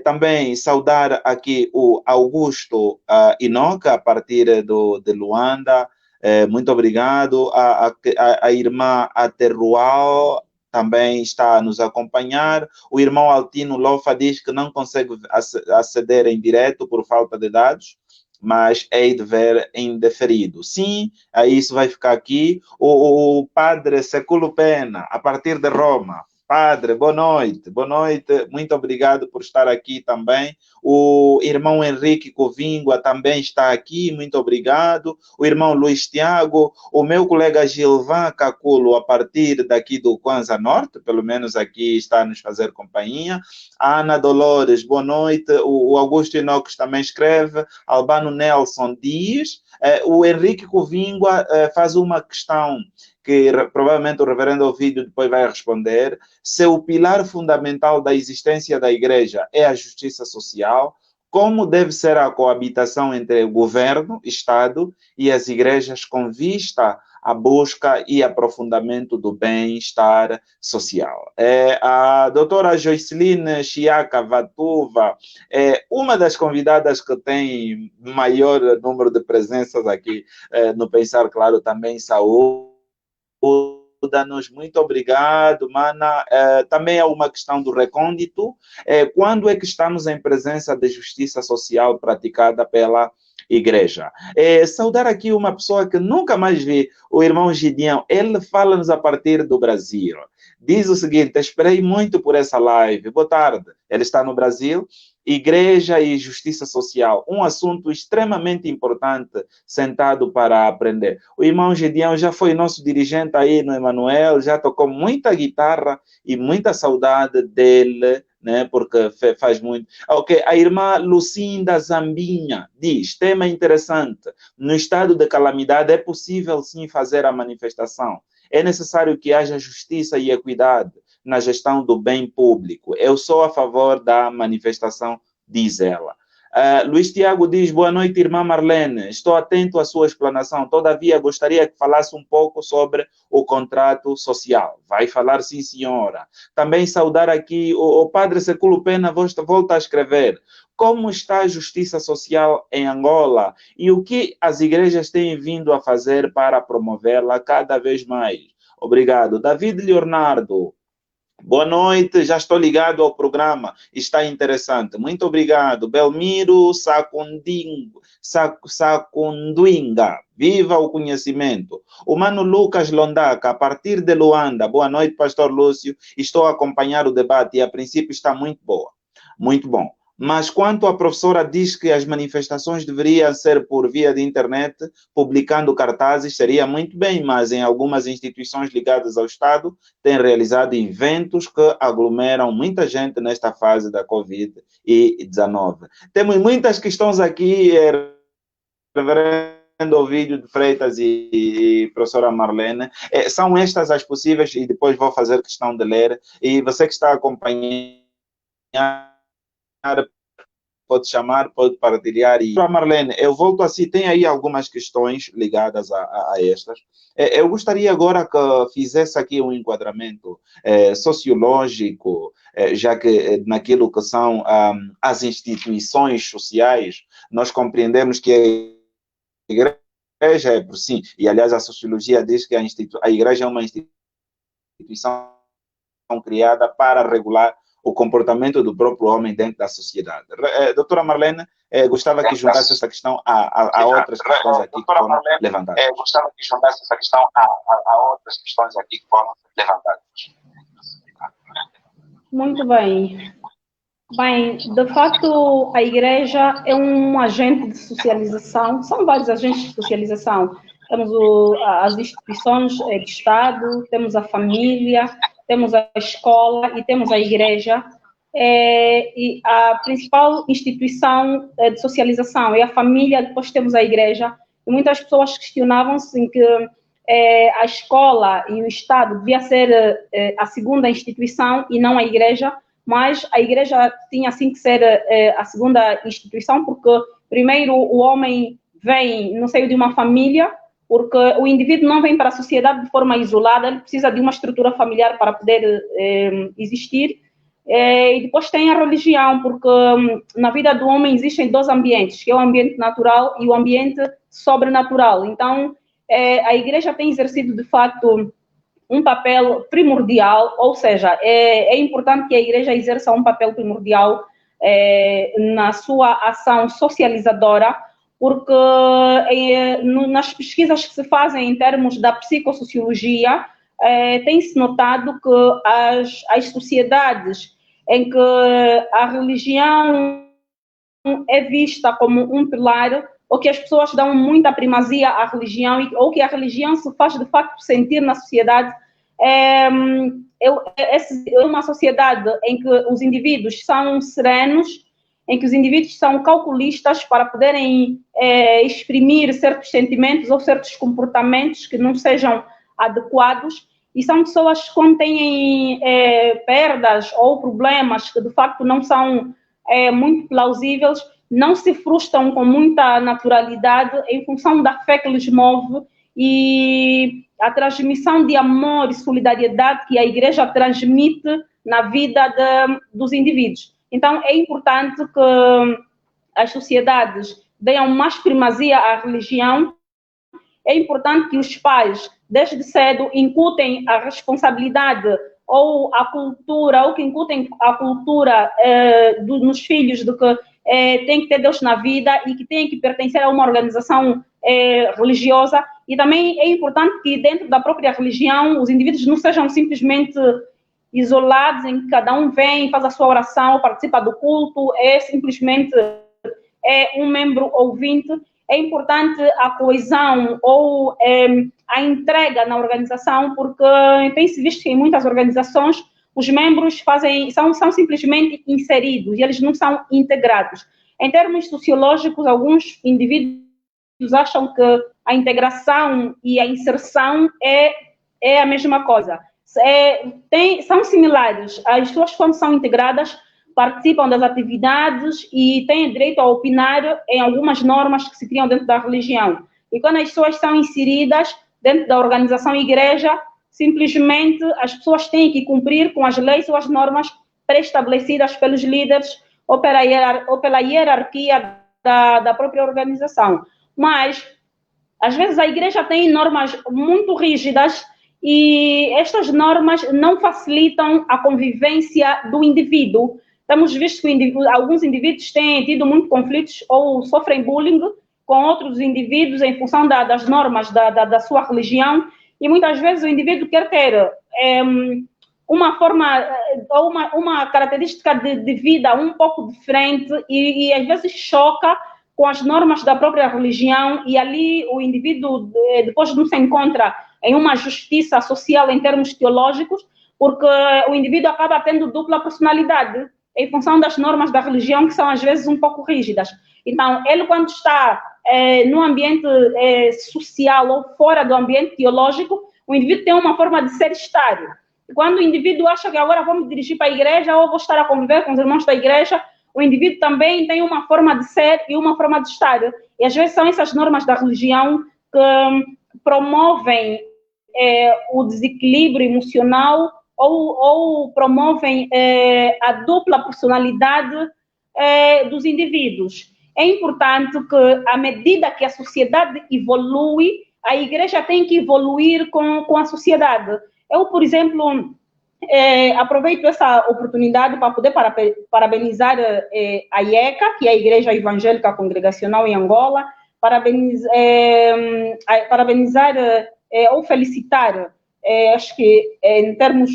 Também saudar aqui o Augusto Inoca, a partir de Luanda. Muito obrigado. A irmã Aterrual também está a nos acompanhar. O irmão Altino Lofa diz que não consegue aceder em direto por falta de dados, mas hei de ver em deferido. Sim, aí isso vai ficar aqui. O padre Seculo Pena, a partir de Roma. Padre, boa noite, muito obrigado por estar aqui também. O irmão Henrique Covingua também está aqui, muito obrigado. O irmão Luiz Tiago, o meu colega Gilvan Caculo, a partir daqui do Kwanza Norte, pelo menos aqui está a nos fazer companhia. A Ana Dolores, boa noite. O Augusto Inox também escreve. Albano Nelson diz. O Henrique Covingua faz uma questão que provavelmente o reverendo Ovídio depois vai responder. Se o pilar fundamental da existência da igreja é a justiça social, como deve ser a coabitação entre o governo, Estado e as igrejas com vista à busca e aprofundamento do bem-estar social? A doutora Joyceline Chiaca Vatuva é uma das convidadas que tem maior número de presenças aqui no Pensar Claro, também saúde. Nos muito obrigado, mana. Também é uma questão do recôndito. Quando é que estamos em presença de justiça social praticada pela igreja? Saudar aqui uma pessoa que nunca mais vi, o irmão Gideão. Ele fala-nos a partir do Brasil. Diz o seguinte: esperei muito por essa live. Boa tarde. Ele está no Brasil. Igreja e justiça social, um assunto extremamente importante, sentado para aprender. O irmão Gideão já foi nosso dirigente aí no Emanuel, já tocou muita guitarra e muita saudade dele, né, porque faz muito. Ok, a irmã Lucinda Zambinha diz, tema interessante, no estado de calamidade é possível sim fazer a manifestação. É necessário que haja justiça e equidade na gestão do bem público. Eu sou a favor da manifestação, diz ela. Luiz Tiago diz, boa noite, irmã Marlene. Estou atento à sua explanação. Todavia, gostaria que falasse um pouco sobre o contrato social. Vai falar, sim, senhora. Também saudar aqui o padre Seculo Pena, volta a escrever. Como está a justiça social em Angola e o que as igrejas têm vindo a fazer para promovê-la cada vez mais? Obrigado. David Leonardo. Boa noite, já estou ligado ao programa, está interessante. Muito obrigado. Belmiro Sacunduinga, viva o conhecimento. O Mano Lucas Londaca, a partir de Luanda. Boa noite, pastor Lúcio. Estou a acompanhar o debate e a princípio está muito boa. Muito bom. Mas quanto a professora diz que as manifestações deveriam ser por via de internet, publicando cartazes, seria muito bem, mas em algumas instituições ligadas ao Estado têm realizado eventos que aglomeram muita gente nesta fase da Covid-19. Temos muitas questões aqui, reverendo Ovídio de Freitas e professora Marlene. São estas as possíveis e depois vou fazer questão de ler. E você que está acompanhando, pode chamar, pode partilhar. E Marlene, eu volto assim, tem aí algumas questões ligadas a estas. Eu gostaria agora que fizesse aqui um enquadramento sociológico, já que naquilo que são as instituições sociais, nós compreendemos que a igreja é por si, e aliás a sociologia diz que a igreja é uma instituição criada para regular o comportamento do próprio homem dentro da sociedade. Doutora Marlene, gostava que juntasse essa questão a outras questões aqui que foram levantadas. Gostava que juntasse essa questão a outras questões aqui que foram levantadas. Muito bem. Bem, de facto, a igreja é um agente de socialização, são vários agentes de socialização. Temos as instituições de Estado, temos a família, temos a escola e temos a igreja. E a principal instituição de socialização é a família, depois temos a igreja. E muitas pessoas questionavam-se em que a escola e o Estado devia ser a segunda instituição e não a igreja, mas a igreja tinha assim que ser a segunda instituição, porque primeiro o homem vem no seio de uma família, porque o indivíduo não vem para a sociedade de forma isolada, ele precisa de uma estrutura familiar para poder existir. E depois tem a religião, porque na vida do homem existem dois ambientes, que é o ambiente natural e o ambiente sobrenatural. Então, a igreja tem exercido, de facto, um papel primordial, ou seja, é importante que a igreja exerça um papel primordial na sua ação socializadora, porque nas pesquisas que se fazem em termos da psicossociologia, tem-se notado que as sociedades em que a religião é vista como um pilar, ou que as pessoas dão muita primazia à religião, ou que a religião se faz de facto sentir na sociedade, é uma sociedade em que os indivíduos são serenos, em que os indivíduos são calculistas para poderem exprimir certos sentimentos ou certos comportamentos que não sejam adequados, e são pessoas que quando têm perdas ou problemas que de facto não são muito plausíveis, não se frustram com muita naturalidade em função da fé que lhes move e a transmissão de amor e solidariedade que a igreja transmite na vida dos indivíduos. Então, é importante que as sociedades deem mais primazia à religião. É importante que os pais, desde cedo, incutem a responsabilidade ou a cultura, ou que incutem a cultura nos filhos de que tem que ter Deus na vida e que tem que pertencer a uma organização religiosa. E também é importante que dentro da própria religião os indivíduos não sejam simplesmente isolados, em que cada um vem, faz a sua oração, participa do culto, simplesmente um membro ouvinte. É importante a coesão ou a entrega na organização, porque tem-se visto que em muitas organizações os membros são simplesmente inseridos e eles não são integrados. Em termos sociológicos, alguns indivíduos acham que a integração e a inserção é a mesma coisa. São similares. As pessoas, quando são integradas, participam das atividades e têm direito a opinar em algumas normas que se criam dentro da religião. E quando as pessoas são inseridas dentro da organização igreja, simplesmente as pessoas têm que cumprir com as leis ou as normas pré-estabelecidas pelos líderes ou pela hierarquia da própria organização. Mas, às vezes, a igreja tem normas muito rígidas e estas normas não facilitam a convivência do indivíduo. Temos visto que alguns indivíduos têm tido muitos conflitos ou sofrem bullying com outros indivíduos em função das normas da sua religião, e muitas vezes o indivíduo quer ter uma forma ou uma característica de vida um pouco diferente e às vezes choca com as normas da própria religião, e ali o indivíduo depois não se encontra em uma justiça social em termos teológicos, porque o indivíduo acaba tendo dupla personalidade em função das normas da religião, que são às vezes um pouco rígidas. Então, ele quando está no ambiente social ou fora do ambiente teológico, o indivíduo tem uma forma de ser estar. Quando o indivíduo acha que agora vou me dirigir para a igreja ou vou estar a conviver com os irmãos da igreja, o indivíduo também tem uma forma de ser e uma forma de estar. E às vezes são essas normas da religião que promovem o desequilíbrio emocional ou promovem a dupla personalidade dos indivíduos. É importante que, à medida que a sociedade evolui, a igreja tem que evoluir com a sociedade. Eu, por exemplo, aproveito essa oportunidade para poder parabenizar a IECA, que é a Igreja Evangélica Congregacional em Angola, parabenizar ou felicitar, acho que em termos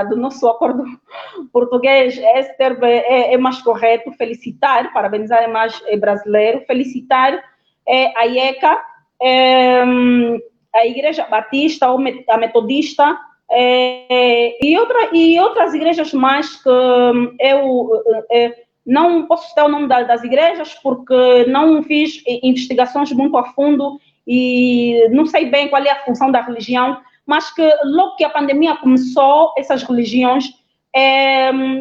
do nosso acordo português, esse termo é mais correto, felicitar, parabenizar é mais brasileiro, felicitar a IECA, a Igreja Batista ou a Metodista, e outras igrejas mais que eu não posso citar o nome das igrejas porque não fiz investigações muito a fundo e não sei bem qual é a função da religião, mas que logo que a pandemia começou, essas religiões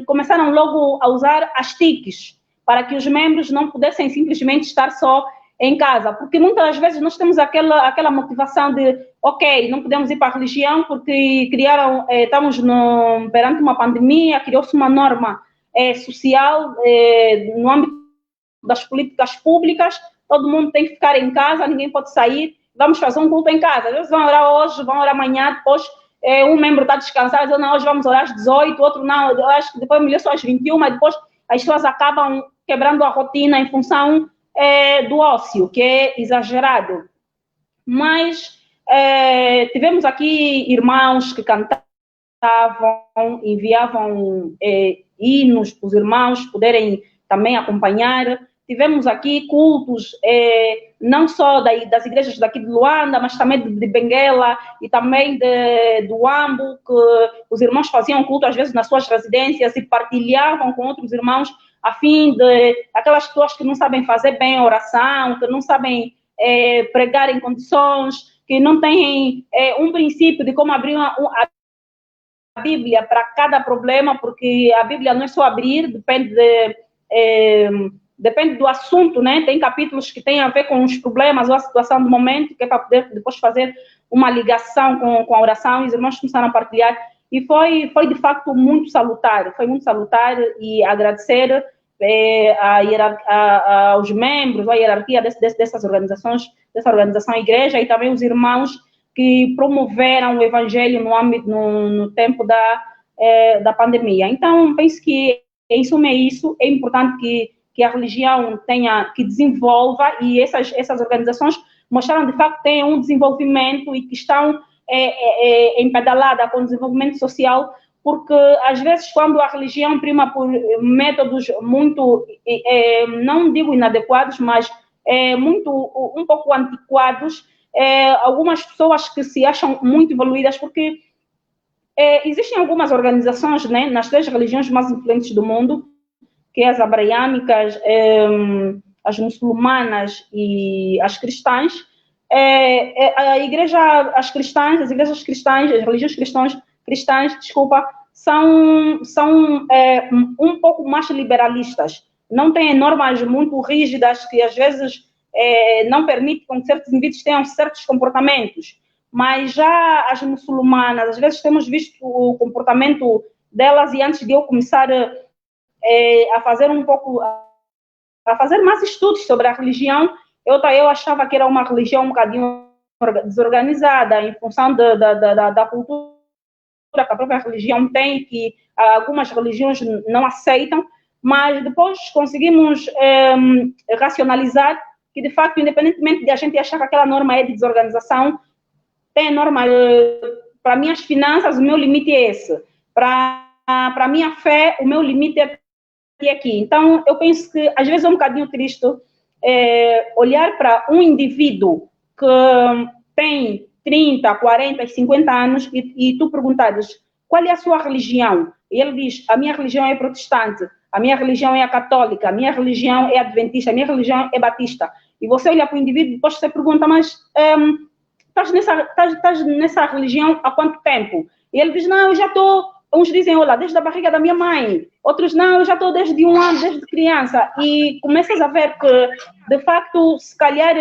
começaram logo a usar as TICs para que os membros não pudessem simplesmente estar só em casa, porque muitas vezes nós temos aquela motivação de, ok, não podemos ir para a religião porque estamos perante uma pandemia, criou-se uma norma social no âmbito das políticas públicas, todo mundo tem que ficar em casa, ninguém pode sair, vamos fazer um culto em casa, às vezes vão orar hoje, vão orar amanhã, depois um membro está descansado, diz, não, hoje vamos orar às 18, outro não, eu acho que depois melhor só às 21, mas depois as pessoas acabam quebrando a rotina em função do ócio, que é exagerado. Mas tivemos aqui irmãos que cantavam, enviavam hinos para os irmãos poderem também acompanhar. Tivemos aqui cultos, não só das igrejas daqui de Luanda, mas também de Benguela e também do Ambo, que os irmãos faziam culto às vezes nas suas residências e partilhavam com outros irmãos a fim de aquelas pessoas que não sabem fazer bem a oração, que não sabem pregar em condições, que não têm um princípio de como abrir a Bíblia para cada problema, porque a Bíblia não é só abrir, depende do assunto, né? Tem capítulos que têm a ver com os problemas ou a situação do momento, que é para poder depois fazer uma ligação com a oração, e os irmãos começaram a partilhar. E foi de facto muito salutar, e agradecer aos membros, à hierarquia dessas organizações, dessa organização Igreja, e também os irmãos que promoveram o evangelho no tempo da pandemia. Então, penso que em suma é isso, é importante que a religião que desenvolva, e essas organizações mostraram de facto que têm um desenvolvimento e que estão empedalada com o desenvolvimento social, porque às vezes quando a religião prima por métodos muito, não digo inadequados, mas um pouco antiquados, algumas pessoas que se acham muito evoluídas, porque existem algumas organizações, né, nas 3 religiões mais influentes do mundo, que é as abraâmicas, as muçulmanas e as cristãs. As religiões cristãs, desculpa, são um pouco mais liberalistas. Não têm normas muito rígidas que às vezes não permitem que certos indivíduos tenham certos comportamentos. Mas já as muçulmanas, às vezes temos visto o comportamento delas, e antes de eu começar a fazer a fazer mais estudos sobre a religião, eu achava que era uma religião um bocadinho desorganizada em função da cultura que a própria religião tem, que algumas religiões não aceitam, mas depois conseguimos racionalizar que, de facto, independentemente de a gente achar que aquela norma é de desorganização, tem norma, para minhas finanças, o meu limite é esse. Para a minha fé, o meu limite é aqui. Então, eu penso que, às vezes, é um bocadinho triste olhar para um indivíduo que tem 30, 40, 50 anos e tu perguntares qual é a sua religião. E ele diz, a minha religião é protestante, a minha religião é a católica, a minha religião é adventista, a minha religião é batista. E você olha para o indivíduo e depois você pergunta, mas estás nessa religião há quanto tempo? E ele diz, não, eu já estou, uns dizem, olha, desde a barriga da minha mãe, outros, não, eu já estou desde 1 ano, desde criança. E começas a ver que, de facto, se calhar,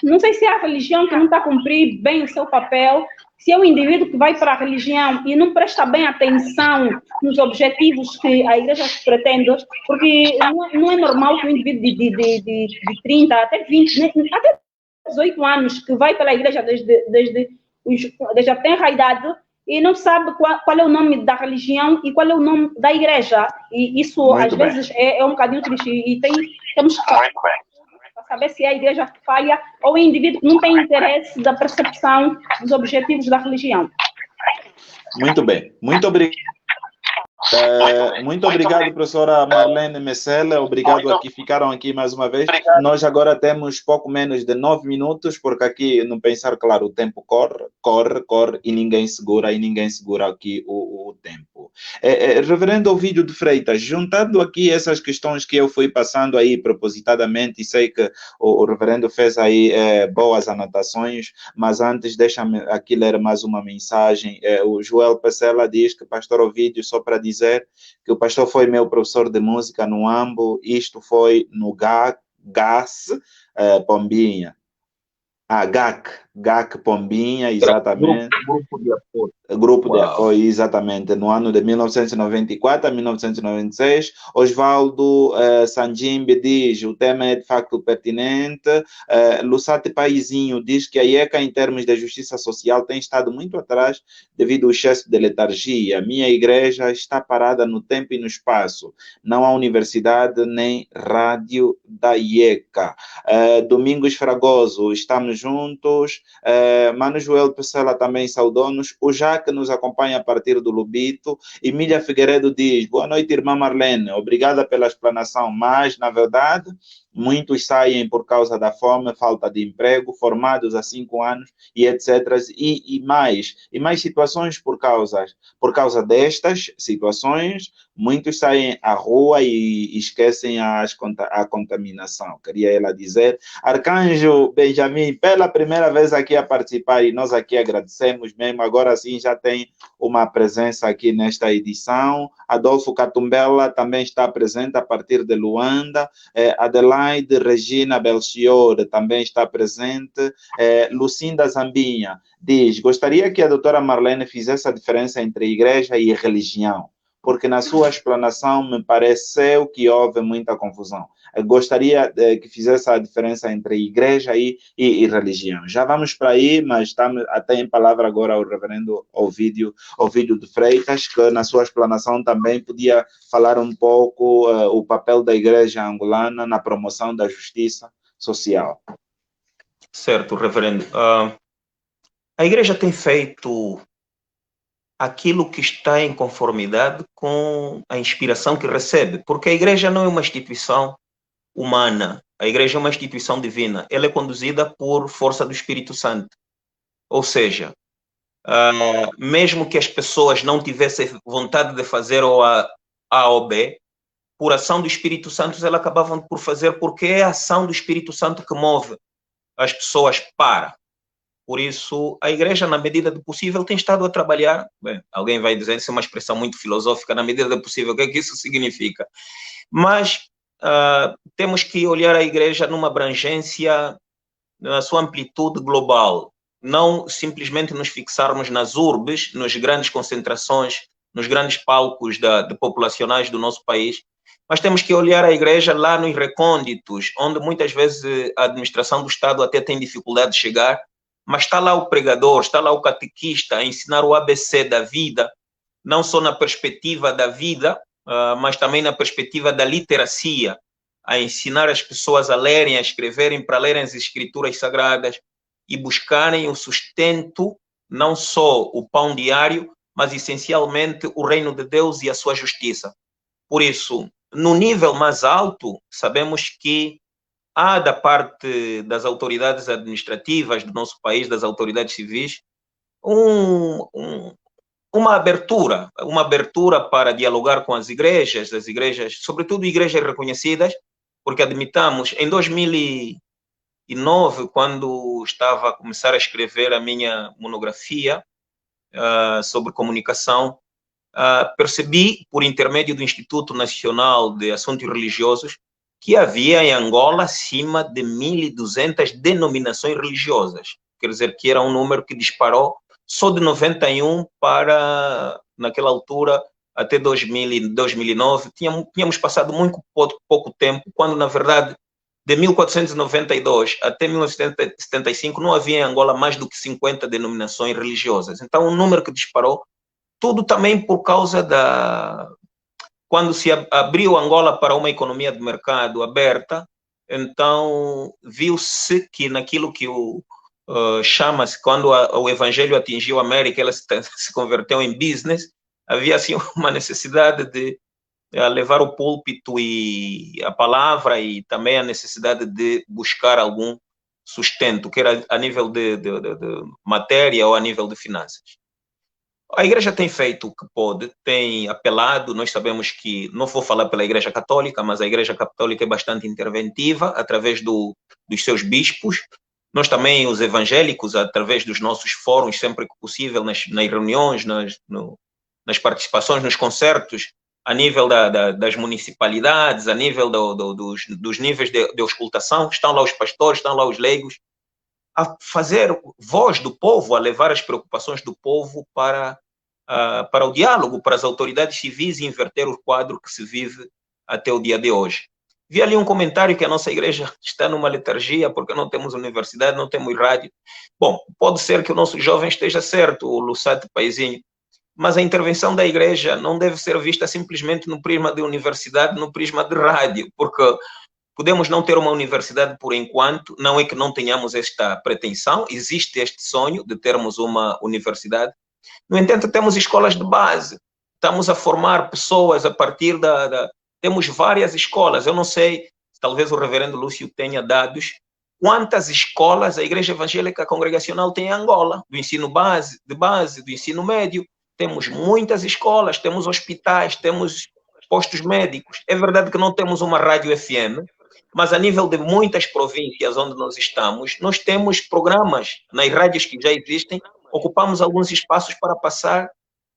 não sei se é a religião que não está a cumprir bem o seu papel, se é o indivíduo que vai para a religião e não presta bem atenção nos objetivos que a igreja pretende, porque não é normal que um indivíduo de 30 até 20, até 18 anos, que vai pela igreja desde a tenra idade e não sabe qual é o nome da religião e qual é o nome da igreja. E isso, Muito às bem. vezes, é um bocadinho triste. E temos que saber se é a igreja que falha ou o indivíduo que não tem interesse da percepção dos objetivos da religião. Muito bem. Muito obrigado. Muito obrigado, professora Marlene Messela. Obrigado a que ficaram aqui mais uma vez. Nós agora temos pouco menos de 9 minutos, porque aqui, no Pensar Claro, o tempo corre, e ninguém segura aqui o tempo. Reverendo Ovídio de Freitas, juntando aqui essas questões que eu fui passando aí propositadamente, e sei que o reverendo fez aí boas anotações, mas antes deixa-me aqui ler mais uma mensagem. O Joel Pessela diz que pastor Ovídio, só para dizer que o pastor foi meu professor de música no AMBO, isto foi no GAS Pombinha. GAC Pombinha, exatamente. Grupo de apoio. Grupo de apoio, exatamente, no ano de 1994 a 1996. Osvaldo Sanjimbe diz, o tema é de facto pertinente. Lussate Paizinho diz que a IECA, em termos de justiça social, tem estado muito atrás devido ao excesso de letargia. Minha igreja está parada no tempo e no espaço. Não há universidade nem rádio da IECA. Domingos Fragoso, estamos juntos. Mano Joel Pessela também saudou-nos. O Jaque nos acompanha a partir do Lubito. Emília Figueiredo diz, boa noite, irmã Marlene, obrigada pela explanação, mas, na verdade, muitos saem por causa da fome, falta de emprego, formados há 5 anos e etc. E mais situações por causa destas situações, muitos saem à rua e esquecem a contaminação. Queria ela dizer. Arcanjo Benjamin, pela primeira vez aqui a participar, e nós aqui agradecemos mesmo, agora sim já tem uma presença aqui nesta edição. Adolfo Catumbela também está presente a partir de Luanda. Adelaide Regina Belchior também está presente. Lucinda Zambinha diz, gostaria que a doutora Marlene fizesse a diferença entre igreja e religião, porque na sua explanação me pareceu que houve muita confusão. Eu gostaria que fizesse a diferença entre igreja e religião. Já vamos para aí, mas até em palavra agora o reverendo Ovídio de Freitas, que na sua explanação também podia falar um pouco o papel da igreja angolana na promoção da justiça social. Certo, reverendo. A igreja tem feito aquilo que está em conformidade com a inspiração que recebe, porque a igreja não é uma instituição humana, a igreja é uma instituição divina, ela é conduzida por força do Espírito Santo, ou seja, mesmo que as pessoas não tivessem vontade de fazer A ou B, por ação do Espírito Santo, elas acabavam por fazer, porque é a ação do Espírito Santo que move as pessoas para. Por isso, a igreja, na medida do possível, tem estado a trabalhar. Bem, alguém vai dizer, isso é uma expressão muito filosófica, na medida do possível, o que é que isso significa? Mas temos que olhar a igreja numa abrangência, na sua amplitude global, não simplesmente nos fixarmos nas urbes, nas grandes concentrações, nos grandes palcos de populacionais do nosso país, mas temos que olhar a igreja lá nos recônditos, onde muitas vezes a administração do Estado até tem dificuldade de chegar, mas está lá o pregador, está lá o catequista a ensinar o ABC da vida, não só na perspectiva da vida, mas também na perspectiva da literacia, a ensinar as pessoas a lerem, a escreverem, para lerem as escrituras sagradas e buscarem o sustento, não só o pão diário, mas essencialmente o reino de Deus e a sua justiça. Por isso, no nível mais alto, sabemos que há da parte das autoridades administrativas do nosso país, das autoridades civis, uma abertura para dialogar com as igrejas, sobretudo igrejas reconhecidas, porque admitamos, em 2009, quando estava a começar a escrever a minha monografia sobre comunicação, percebi, por intermédio do Instituto Nacional de Assuntos Religiosos, que havia em Angola acima de 1.200 denominações religiosas. Quer dizer, que era um número que disparou só de 91 para, naquela altura, até 2009, tínhamos passado muito pouco tempo, quando, na verdade, de 1492 até 1975, não havia em Angola mais do que 50 denominações religiosas. Então, um número que disparou, tudo também por causa quando se abriu Angola para uma economia de mercado aberta, então viu-se que naquilo que chama-se, quando o evangelho atingiu a América, ela se converteu em business, havia assim uma necessidade de levar o púlpito e a palavra, e também a necessidade de buscar algum sustento, quer a nível de matéria ou a nível de finanças. A igreja tem feito o que pode, tem apelado. Nós sabemos que, não vou falar pela igreja católica, mas a igreja católica é bastante interventiva, através dos seus bispos. Nós também, os evangélicos, através dos nossos fóruns, sempre que possível, nas reuniões, nas participações, nos concertos, a nível das municipalidades, a nível dos níveis de auscultação, estão lá os pastores, estão lá os leigos, a fazer voz do povo, a levar as preocupações do povo para o diálogo, para as autoridades civis, e inverter o quadro que se vive até o dia de hoje. Vi ali um comentário que a nossa igreja está numa letargia porque não temos universidade, não temos rádio. Bom, pode ser que o nosso jovem esteja certo, o Lussate Paizinho, mas a intervenção da igreja não deve ser vista simplesmente no prisma de universidade, no prisma de rádio, porque podemos não ter uma universidade por enquanto, não é que não tenhamos esta pretensão, existe este sonho de termos uma universidade. No entanto, temos escolas de base, estamos a formar pessoas a partir temos várias escolas. Eu não sei, talvez o reverendo Lúcio tenha dados, quantas escolas a Igreja Evangélica Congregacional tem em Angola, do ensino de base, do ensino médio. Temos muitas escolas, temos hospitais, temos postos médicos. É verdade que não temos uma rádio FM, mas a nível de muitas províncias onde nós estamos, nós temos programas nas rádios que já existem, ocupamos alguns espaços para passar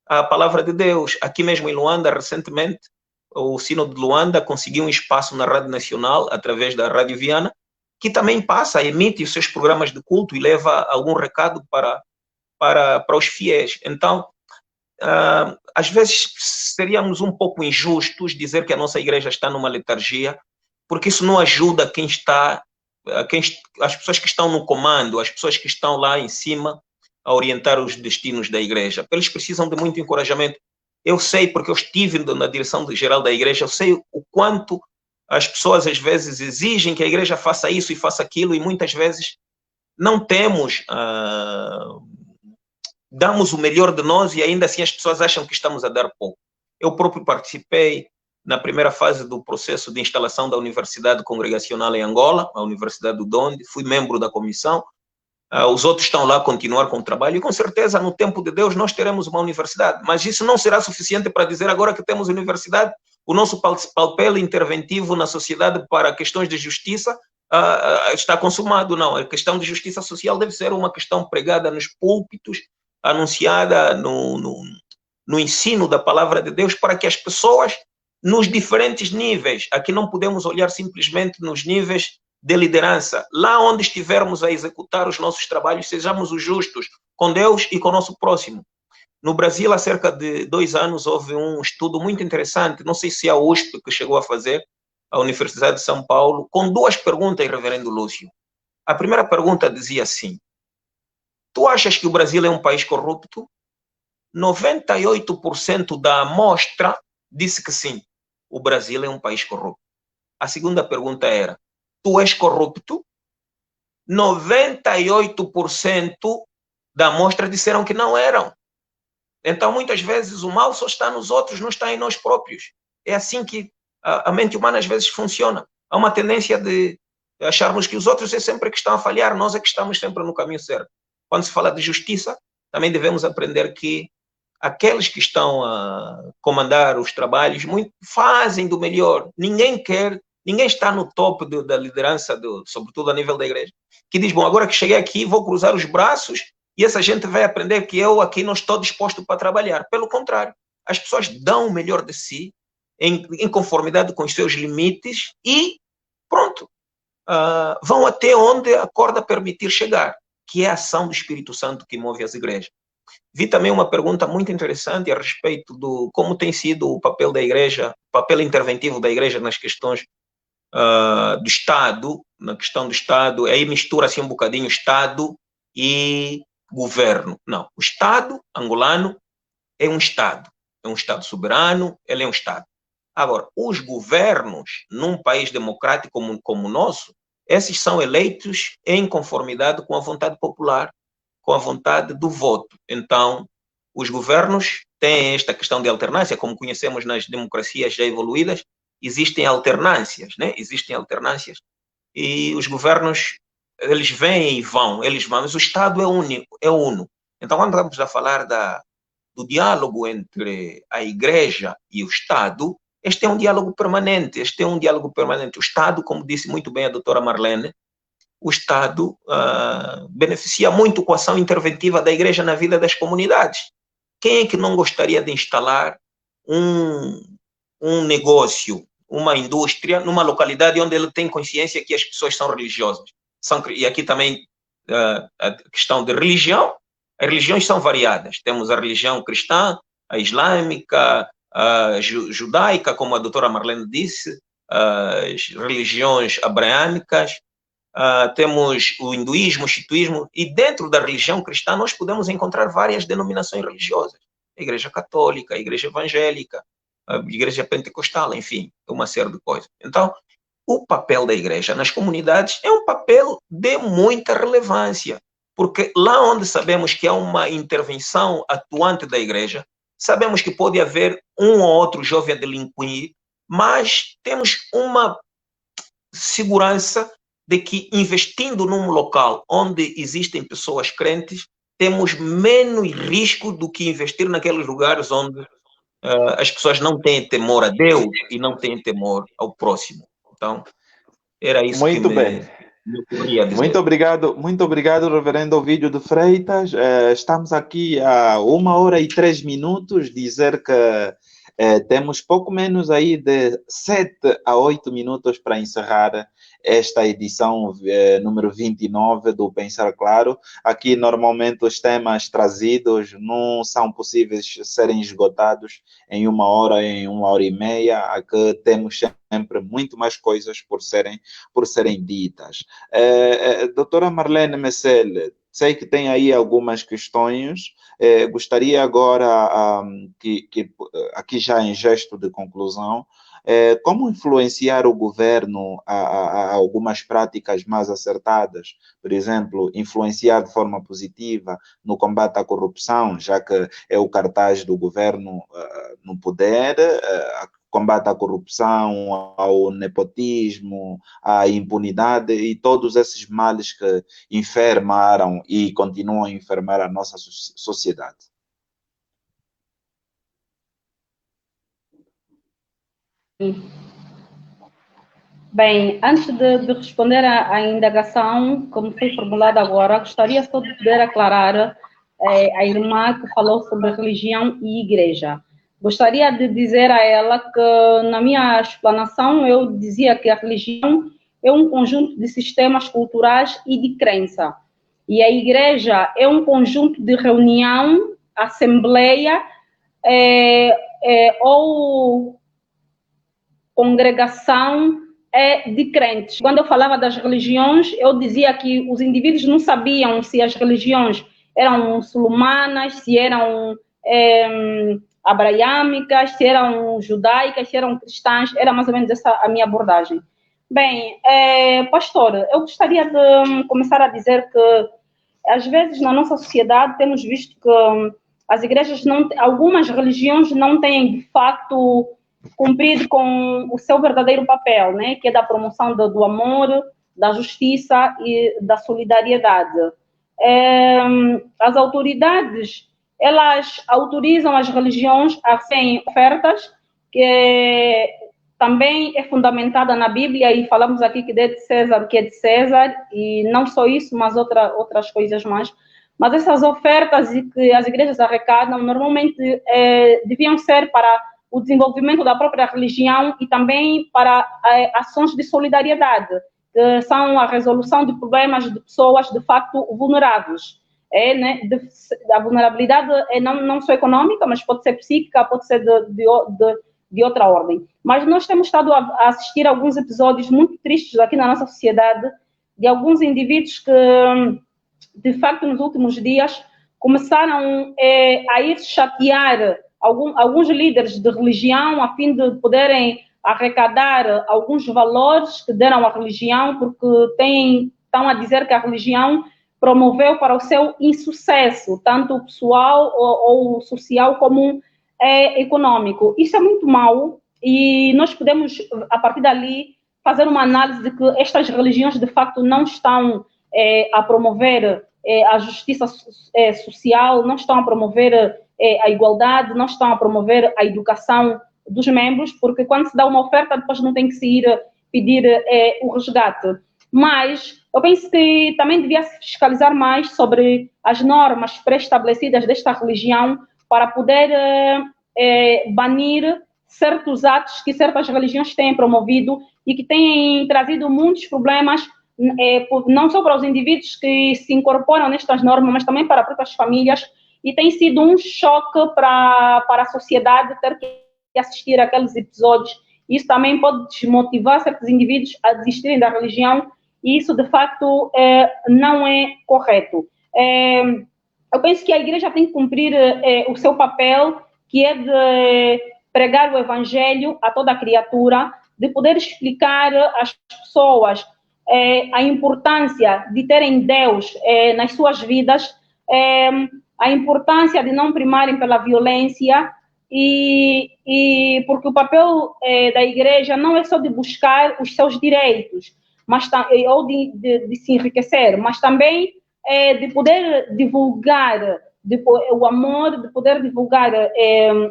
a palavra de Deus. Aqui mesmo em Luanda, recentemente, o Sínodo de Luanda conseguiu um espaço na Rádio Nacional, através da Rádio Viana, que também emite os seus programas de culto e leva algum recado para os fiéis. Então, às vezes seríamos um pouco injustos dizer que a nossa igreja está numa letargia, porque isso não ajuda as pessoas que estão no comando, as pessoas que estão lá em cima a orientar os destinos da igreja. Eles precisam de muito encorajamento. Eu sei, porque eu estive na direção geral da igreja, eu sei o quanto as pessoas às vezes exigem que a igreja faça isso e faça aquilo, e muitas vezes não temos, damos o melhor de nós e ainda assim as pessoas acham que estamos a dar pouco. Eu próprio participei na primeira fase do processo de instalação da Universidade Congregacional em Angola, a Universidade do Donde, fui membro da comissão. Os outros estão lá a continuar com o trabalho, e com certeza no tempo de Deus nós teremos uma universidade, mas isso não será suficiente para dizer agora que temos universidade. O nosso papel interventivo na sociedade para questões de justiça está consumado. Não, a questão de justiça social deve ser uma questão pregada nos púlpitos, anunciada no ensino da palavra de Deus, para que as pessoas, nos diferentes níveis, aqui não podemos olhar simplesmente nos níveis de liderança, lá onde estivermos a executar os nossos trabalhos, sejamos os justos com Deus e com o nosso próximo. No Brasil, há cerca de 2 anos, houve um estudo muito interessante, não sei se é a USP que chegou a fazer, a Universidade de São Paulo, com 2 perguntas, reverendo Lúcio. A primeira pergunta dizia assim: tu achas que o Brasil é um país corrupto? 98% da amostra disse que sim, o Brasil é um país corrupto. A segunda pergunta era: tu és corrupto? 98% da amostra disseram que não eram. Então, muitas vezes, o mal só está nos outros, não está em nós próprios. É assim que a mente humana às vezes funciona. Há uma tendência de acharmos que os outros é sempre que estão a falhar, nós é que estamos sempre no caminho certo. Quando se fala de justiça, também devemos aprender que aqueles que estão a comandar os trabalhos fazem do melhor. Ninguém está no topo da liderança, sobretudo a nível da igreja, que diz, bom, agora que cheguei aqui, vou cruzar os braços e essa gente vai aprender que eu aqui não estou disposto para trabalhar. Pelo contrário, as pessoas dão o melhor de si, em conformidade com os seus limites e pronto, vão até onde a corda permitir chegar, que é a ação do Espírito Santo que move as igrejas. Vi também uma pergunta muito interessante a respeito do como tem sido o papel da igreja, o papel interventivo da igreja nas questões do Estado, na questão do Estado, aí mistura-se um bocadinho Estado e governo. Não, o Estado angolano é um Estado soberano, ele é um Estado. Agora, os governos, num país democrático como o nosso, esses são eleitos em conformidade com a vontade popular, com a vontade do voto. Então, os governos têm esta questão de alternância, como conhecemos nas democracias já evoluídas, existem alternâncias, né? Existem alternâncias e os governos, eles vêm e vão, mas o Estado é único, é uno. Então, quando estamos a falar do diálogo entre a Igreja e o Estado, este é um diálogo permanente, O Estado, como disse muito bem a doutora Marlene, o Estado beneficia muito com a ação interventiva da Igreja na vida das comunidades. Quem é que não gostaria de instalar um negócio, uma indústria, numa localidade onde ele tem consciência que as pessoas são religiosas? E aqui também a questão de religião, as religiões são variadas. Temos a religião cristã, a islâmica, a judaica, como a doutora Marlene disse, as religiões abraâmicas, temos o hinduísmo, o shintoísmo, e dentro da religião cristã nós podemos encontrar várias denominações religiosas. A igreja católica, a igreja evangélica, a igreja pentecostal, enfim, uma série de coisas. Então, o papel da igreja nas comunidades é um papel de muita relevância, porque lá onde sabemos que há uma intervenção atuante da igreja, sabemos que pode haver um ou outro jovem a delinquir, mas temos uma segurança de que investindo num local onde existem pessoas crentes, temos menos risco do que investir naqueles lugares onde as pessoas não têm temor a Deus e não têm temor ao próximo. Então, era isso Muito que bem. me ocorria dizer. Muito obrigado, reverendo Ovídio de Freitas. Estamos aqui a 1h03, dizer que temos pouco menos aí de 7 a 8 minutos para encerrar esta edição número 29 do Pensar Claro. Aqui, normalmente, os temas trazidos não são possíveis serem esgotados em 1 hora, em 1h30. Aqui temos sempre muito mais coisas por serem ditas. Doutora Marlene Messel, sei que tem aí algumas questões. Gostaria agora que aqui já em gesto de conclusão, como influenciar o governo a algumas práticas mais acertadas? Por exemplo, influenciar de forma positiva no combate à corrupção, já que é o cartaz do governo no poder, combate à corrupção, ao nepotismo, à impunidade e todos esses males que enfermaram e continuam a enfermar a nossa sociedade. Bem, antes de responder à indagação, como foi formulada agora, gostaria só de poder aclarar a irmã que falou sobre religião e igreja. Gostaria de dizer a ela que, na minha explanação, eu dizia que a religião é um conjunto de sistemas culturais e de crença. E a igreja é um conjunto de reunião, assembleia ou congregação de crentes. Quando eu falava das religiões, eu dizia que os indivíduos não sabiam se as religiões eram muçulmanas, se eram abraâmicas, se eram judaicas, se eram cristãs. Era mais ou menos essa a minha abordagem. Bem, pastor, eu gostaria de começar a dizer que, às vezes, na nossa sociedade, temos visto que as igrejas, algumas religiões não têm, de facto, cumprido com o seu verdadeiro papel, né? Que é da promoção do amor, da justiça e da solidariedade. As autoridades, elas autorizam as religiões a serem ofertas, que também é fundamentada na Bíblia, e falamos aqui que é de César o que é de César, e não só isso, mas outras coisas mais. Mas essas ofertas que as igrejas arrecadam, normalmente deviam ser para o desenvolvimento da própria religião e também para ações de solidariedade, que são a resolução de problemas de pessoas, de facto, vulneráveis. Né? A vulnerabilidade não só econômica, mas pode ser psíquica, pode ser de outra ordem. Mas nós temos estado a assistir a alguns episódios muito tristes aqui na nossa sociedade, de alguns indivíduos que, de facto, nos últimos dias, começaram a ir chatear alguns líderes de religião a fim de poderem arrecadar alguns valores que deram à religião, porque estão a dizer que a religião promoveu para o seu insucesso, tanto pessoal ou social como econômico. Isso é muito mau e nós podemos, a partir dali, fazer uma análise de que estas religiões, de facto, não estão a promover a justiça social, não estão a promover a igualdade, não estão a promover a educação dos membros, porque quando se dá uma oferta, depois não tem que se ir pedir o resgate. Mas eu penso que também devia se fiscalizar mais sobre as normas pré-estabelecidas desta religião para poder banir certos atos que certas religiões têm promovido e que têm trazido muitos problemas, não só para os indivíduos que se incorporam nestas normas, mas também para as próprias famílias, e tem sido um choque para a sociedade ter que assistir àqueles episódios. Isso também pode desmotivar certos indivíduos a desistirem da religião, e isso, de facto, não é correto. Eu penso que a igreja tem que cumprir o seu papel, que é de pregar o evangelho a toda a criatura, de poder explicar às pessoas a importância de terem Deus nas suas vidas, a importância de não primarem pela violência, e porque o papel da igreja não é só de buscar os seus direitos, ou de se enriquecer, mas também de poder divulgar o amor, de poder divulgar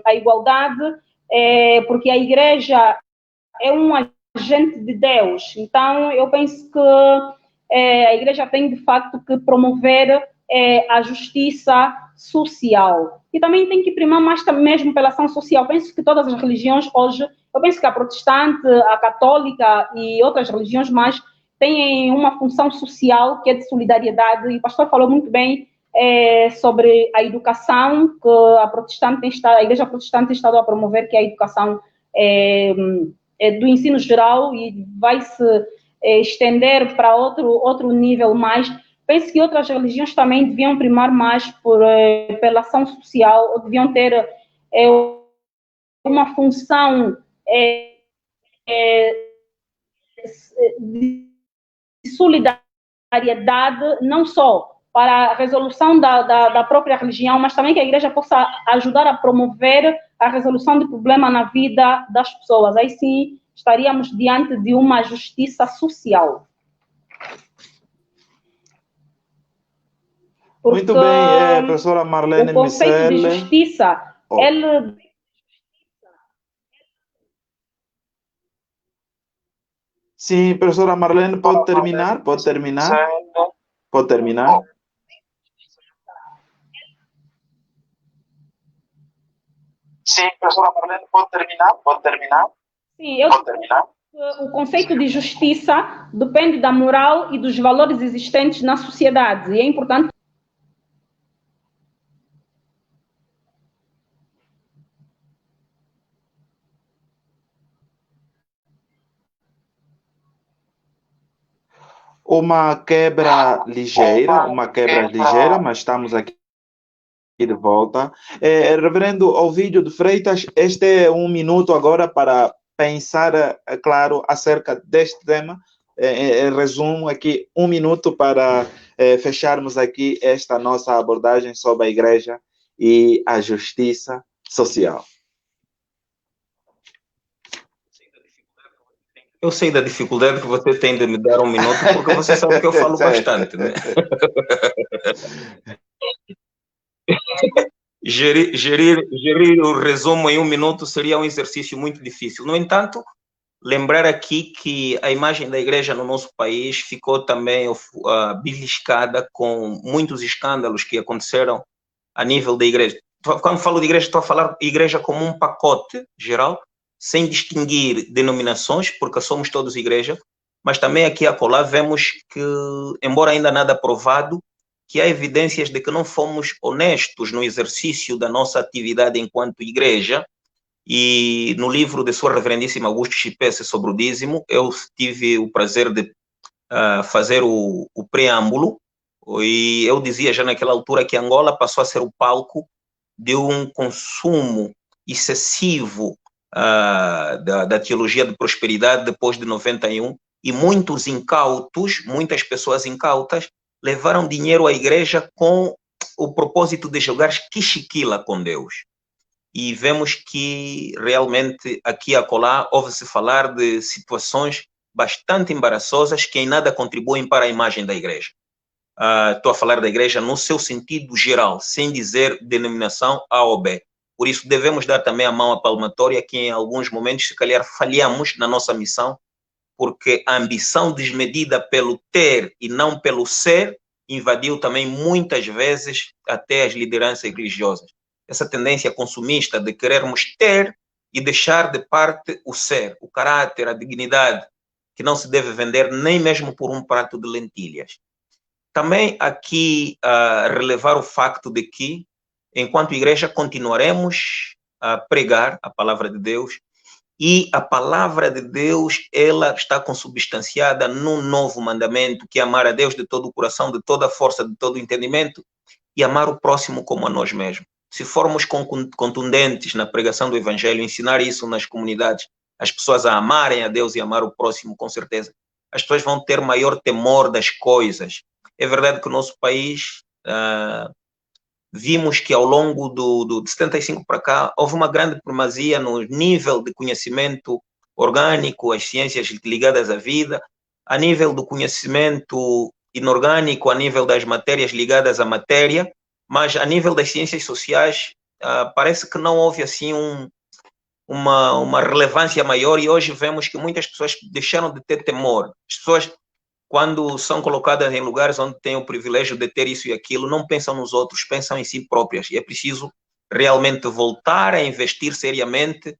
a igualdade, porque a igreja é um agente de Deus. Então, eu penso que a igreja tem, de facto, que promover a justiça social. E também tem que primar mais mesmo pela ação social. Eu penso que todas as religiões hoje, eu penso que a protestante, a católica e outras religiões mais têm uma função social que é de solidariedade, e o pastor falou muito bem sobre a educação que a igreja protestante tem estado a promover, que é a educação do ensino geral, e vai se estender para outro nível mais. Penso que outras religiões também deviam primar mais pela ação social, ou deviam ter uma função de solidariedade, não só para a resolução da própria religião, mas também que a igreja possa ajudar a promover a resolução de problema na vida das pessoas. Aí sim estaríamos diante de uma justiça social. Porque muito bem, professora Marlene o conceito Miceli. de justiça, ele... Sim, professora Marlene, pode terminar? Pode terminar? Pode terminar? Sim, professora Marlene, pode terminar? Pode terminar? Sim, Pode terminar? o conceito de justiça depende da moral e dos valores existentes na sociedade. E é importante. Uma quebra ligeira, mas estamos aqui de volta. Reverendo Ovídio de Freitas, este é um minuto agora para pensar, claro, acerca deste tema. Em resumo, aqui um minuto para fecharmos aqui esta nossa abordagem sobre a igreja e a justiça social. Eu sei da dificuldade que você tem de me dar um minuto, porque você sabe que eu falo bastante, né? Gerir o resumo em um minuto seria um exercício muito difícil. No entanto, lembrar aqui que a imagem da igreja no nosso país ficou também beliscada com muitos escândalos que aconteceram a nível da igreja. Quando falo de igreja, estou a falar igreja como um pacote geral, sem distinguir denominações, porque somos todos igreja, mas também aqui e acolá vemos que, embora ainda nada provado, que há evidências de que não fomos honestos no exercício da nossa atividade enquanto igreja. E no livro de Sua Reverendíssima Augusto Chipese sobre o dízimo, eu tive o prazer de fazer o preâmbulo, e eu dizia já naquela altura que Angola passou a ser o palco de um consumo excessivo da teologia de prosperidade depois de 91, e muitos incautos, muitas pessoas incautas, levaram dinheiro à igreja com o propósito de jogar quichiquila com Deus. E vemos que realmente aqui e acolá ouve-se falar de situações bastante embaraçosas que em nada contribuem para a imagem da igreja. Estou a falar da igreja no seu sentido geral, sem dizer denominação A ou B. Por isso devemos dar também a mão à palmatória que em alguns momentos, se calhar, falhamos na nossa missão, porque a ambição desmedida pelo ter e não pelo ser invadiu também muitas vezes até as lideranças religiosas. Essa tendência consumista de querermos ter e deixar de parte o ser, o caráter, a dignidade, que não se deve vender nem mesmo por um prato de lentilhas. Também aqui relevar o facto de que, enquanto igreja, continuaremos a pregar a palavra de Deus, e a palavra de Deus, ela está consubstanciada num novo mandamento, que é amar a Deus de todo o coração, de toda a força, de todo o entendimento, e amar o próximo como a nós mesmos. Se formos contundentes na pregação do Evangelho, ensinar isso nas comunidades, as pessoas a amarem a Deus e amar o próximo, com certeza, as pessoas vão ter maior temor das coisas. É verdade que o nosso país, vimos que ao longo de 75 para cá, houve uma grande primazia no nível de conhecimento orgânico, as ciências ligadas à vida, a nível do conhecimento inorgânico, a nível das matérias ligadas à matéria, mas a nível das ciências sociais, parece que não houve assim uma relevância maior, e hoje vemos que muitas pessoas deixaram de ter temor. As pessoas, quando são colocadas em lugares onde têm o privilégio de ter isso e aquilo, não pensam nos outros, pensam em si próprias. E é preciso realmente voltar a investir seriamente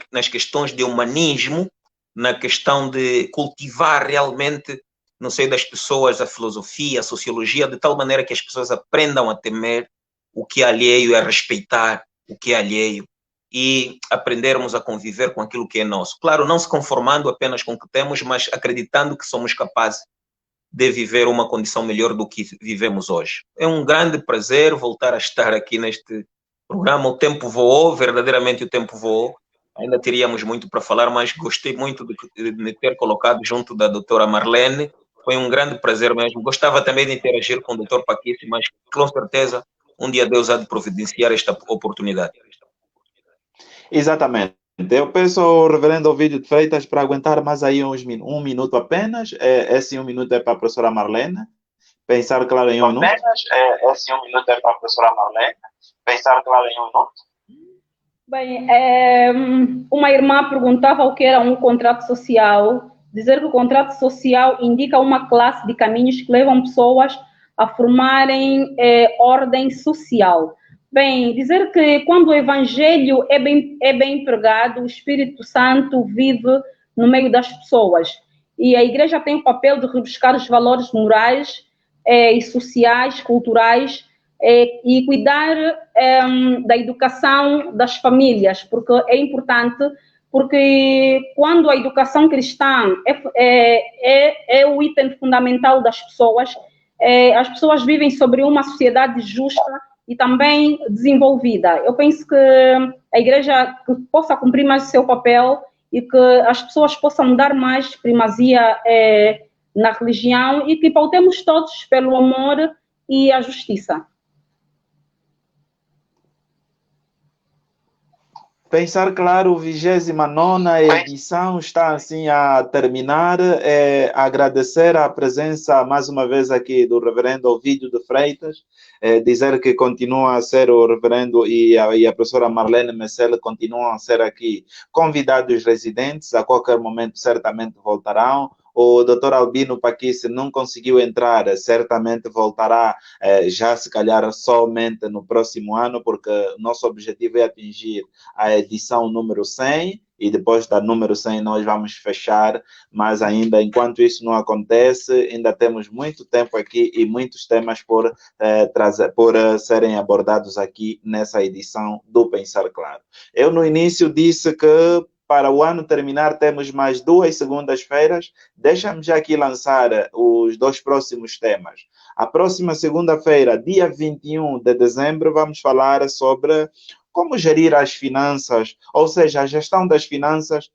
nas questões de humanismo, na questão de cultivar realmente no seio das pessoas a filosofia, a sociologia, de tal maneira que as pessoas aprendam a temer o que é alheio e a respeitar o que é alheio, e aprendermos a conviver com aquilo que é nosso. Claro, não se conformando apenas com o que temos, mas acreditando que somos capazes de viver uma condição melhor do que vivemos hoje. É um grande prazer voltar a estar aqui neste programa. O tempo voou, verdadeiramente o tempo voou. Ainda teríamos muito para falar, mas gostei muito de me ter colocado junto da doutora Marlene. Foi um grande prazer mesmo. Gostava também de interagir com o doutor Paquito, mas com certeza um dia Deus há de providenciar esta oportunidade. Exatamente. Eu peço ao reverendo Ovídio de Freitas para aguentar mais aí um minuto apenas. Esse um minuto é para a professora Marlene. Pensar claro em um minuto. Esse um minuto é para a professora Marlene. Pensar claro em um minuto. Bem, uma irmã perguntava o que era um contrato social dizer que o contrato social indica uma classe de caminhos que levam pessoas a formarem ordem social. Bem, dizer que quando o Evangelho é bem pregado, o Espírito Santo vive no meio das pessoas. E a Igreja tem o papel de rebuscar os valores morais e sociais, culturais, e cuidar da educação das famílias, porque é importante, porque quando a educação cristã é o item fundamental das pessoas, as pessoas vivem sobre uma sociedade justa e também desenvolvida. Eu penso que a Igreja possa cumprir mais o seu papel e que as pessoas possam dar mais primazia na religião e que pautemos todos pelo amor e a justiça. Pensar Claro, 29ª edição está assim a terminar. Agradecer a presença mais uma vez aqui do reverendo Ovídio de Freitas, dizer que continua a ser o reverendo e a professora Marlene Messel continuam a ser aqui convidados residentes, a qualquer momento certamente voltarão. O doutor Albino Paqui, se não conseguiu entrar, certamente voltará, já se calhar somente no próximo ano, porque nosso objetivo é atingir a edição número 100 e depois da número 100 nós vamos fechar, mas ainda enquanto isso não acontece, ainda temos muito tempo aqui e muitos temas por serem abordados aqui nessa edição do Pensar Claro. Eu no início disse que para o ano terminar, temos mais 2 segundas-feiras. Deixa-me já aqui lançar os 2 próximos temas. A próxima segunda-feira, dia 21 de dezembro, vamos falar sobre como gerir as finanças, ou seja, a gestão das finanças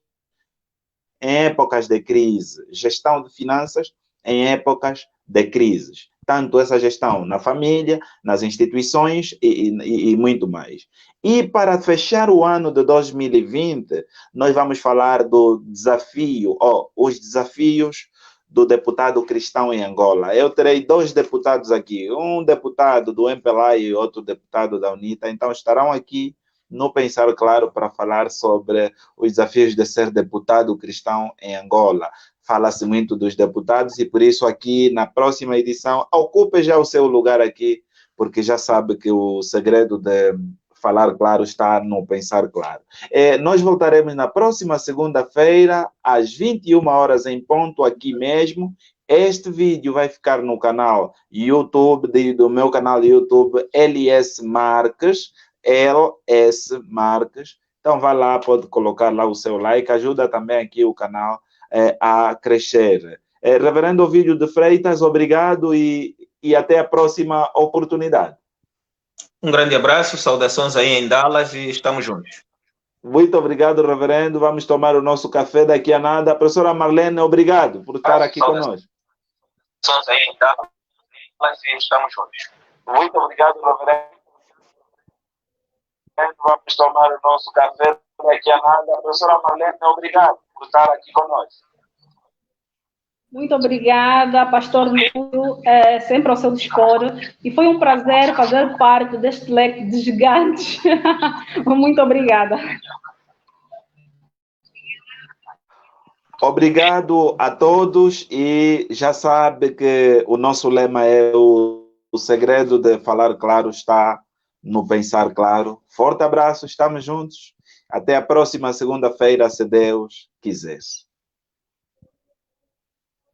em épocas de crise. Gestão de finanças em épocas de crises. Tanto essa gestão na família, nas instituições e muito mais. E para fechar o ano de 2020, nós vamos falar do desafio, os desafios do deputado cristão em Angola. Eu terei 2 deputados aqui, um deputado do MPLA e outro deputado da UNITA, então estarão aqui no Pensar Claro para falar sobre os desafios de ser deputado cristão em Angola. Fala-se muito dos deputados e por isso aqui na próxima edição ocupe já o seu lugar aqui, porque já sabe que o segredo de falar claro está no Pensar Claro. Nós voltaremos na próxima segunda-feira às 21 horas em ponto aqui mesmo. Este vídeo vai ficar no canal YouTube, do meu canal YouTube LS Marques, LS Marques. Então vai lá, pode colocar lá o seu like, ajuda também aqui o canal a crescer. Reverendo Ovídio de Freitas, obrigado e até a próxima oportunidade. Um grande abraço, saudações aí em Dallas e estamos juntos. Muito obrigado, reverendo. Vamos tomar o nosso café daqui a nada. Professora Marlene, obrigado por estar aqui conosco. Saudações aí em Dallas e estamos juntos. Muito obrigado, reverendo. Vamos tomar o nosso café daqui a nada. Professora Marlene, obrigado por estar aqui conosco. Muito obrigada, pastor Lúcio, sempre ao seu dispor. E foi um prazer fazer parte deste leque de gigantes. Muito obrigada. Obrigado a todos e já sabe que o nosso lema é o segredo de falar claro está no Pensar Claro. Forte abraço, estamos juntos. Até a próxima segunda-feira, se Deus quiser.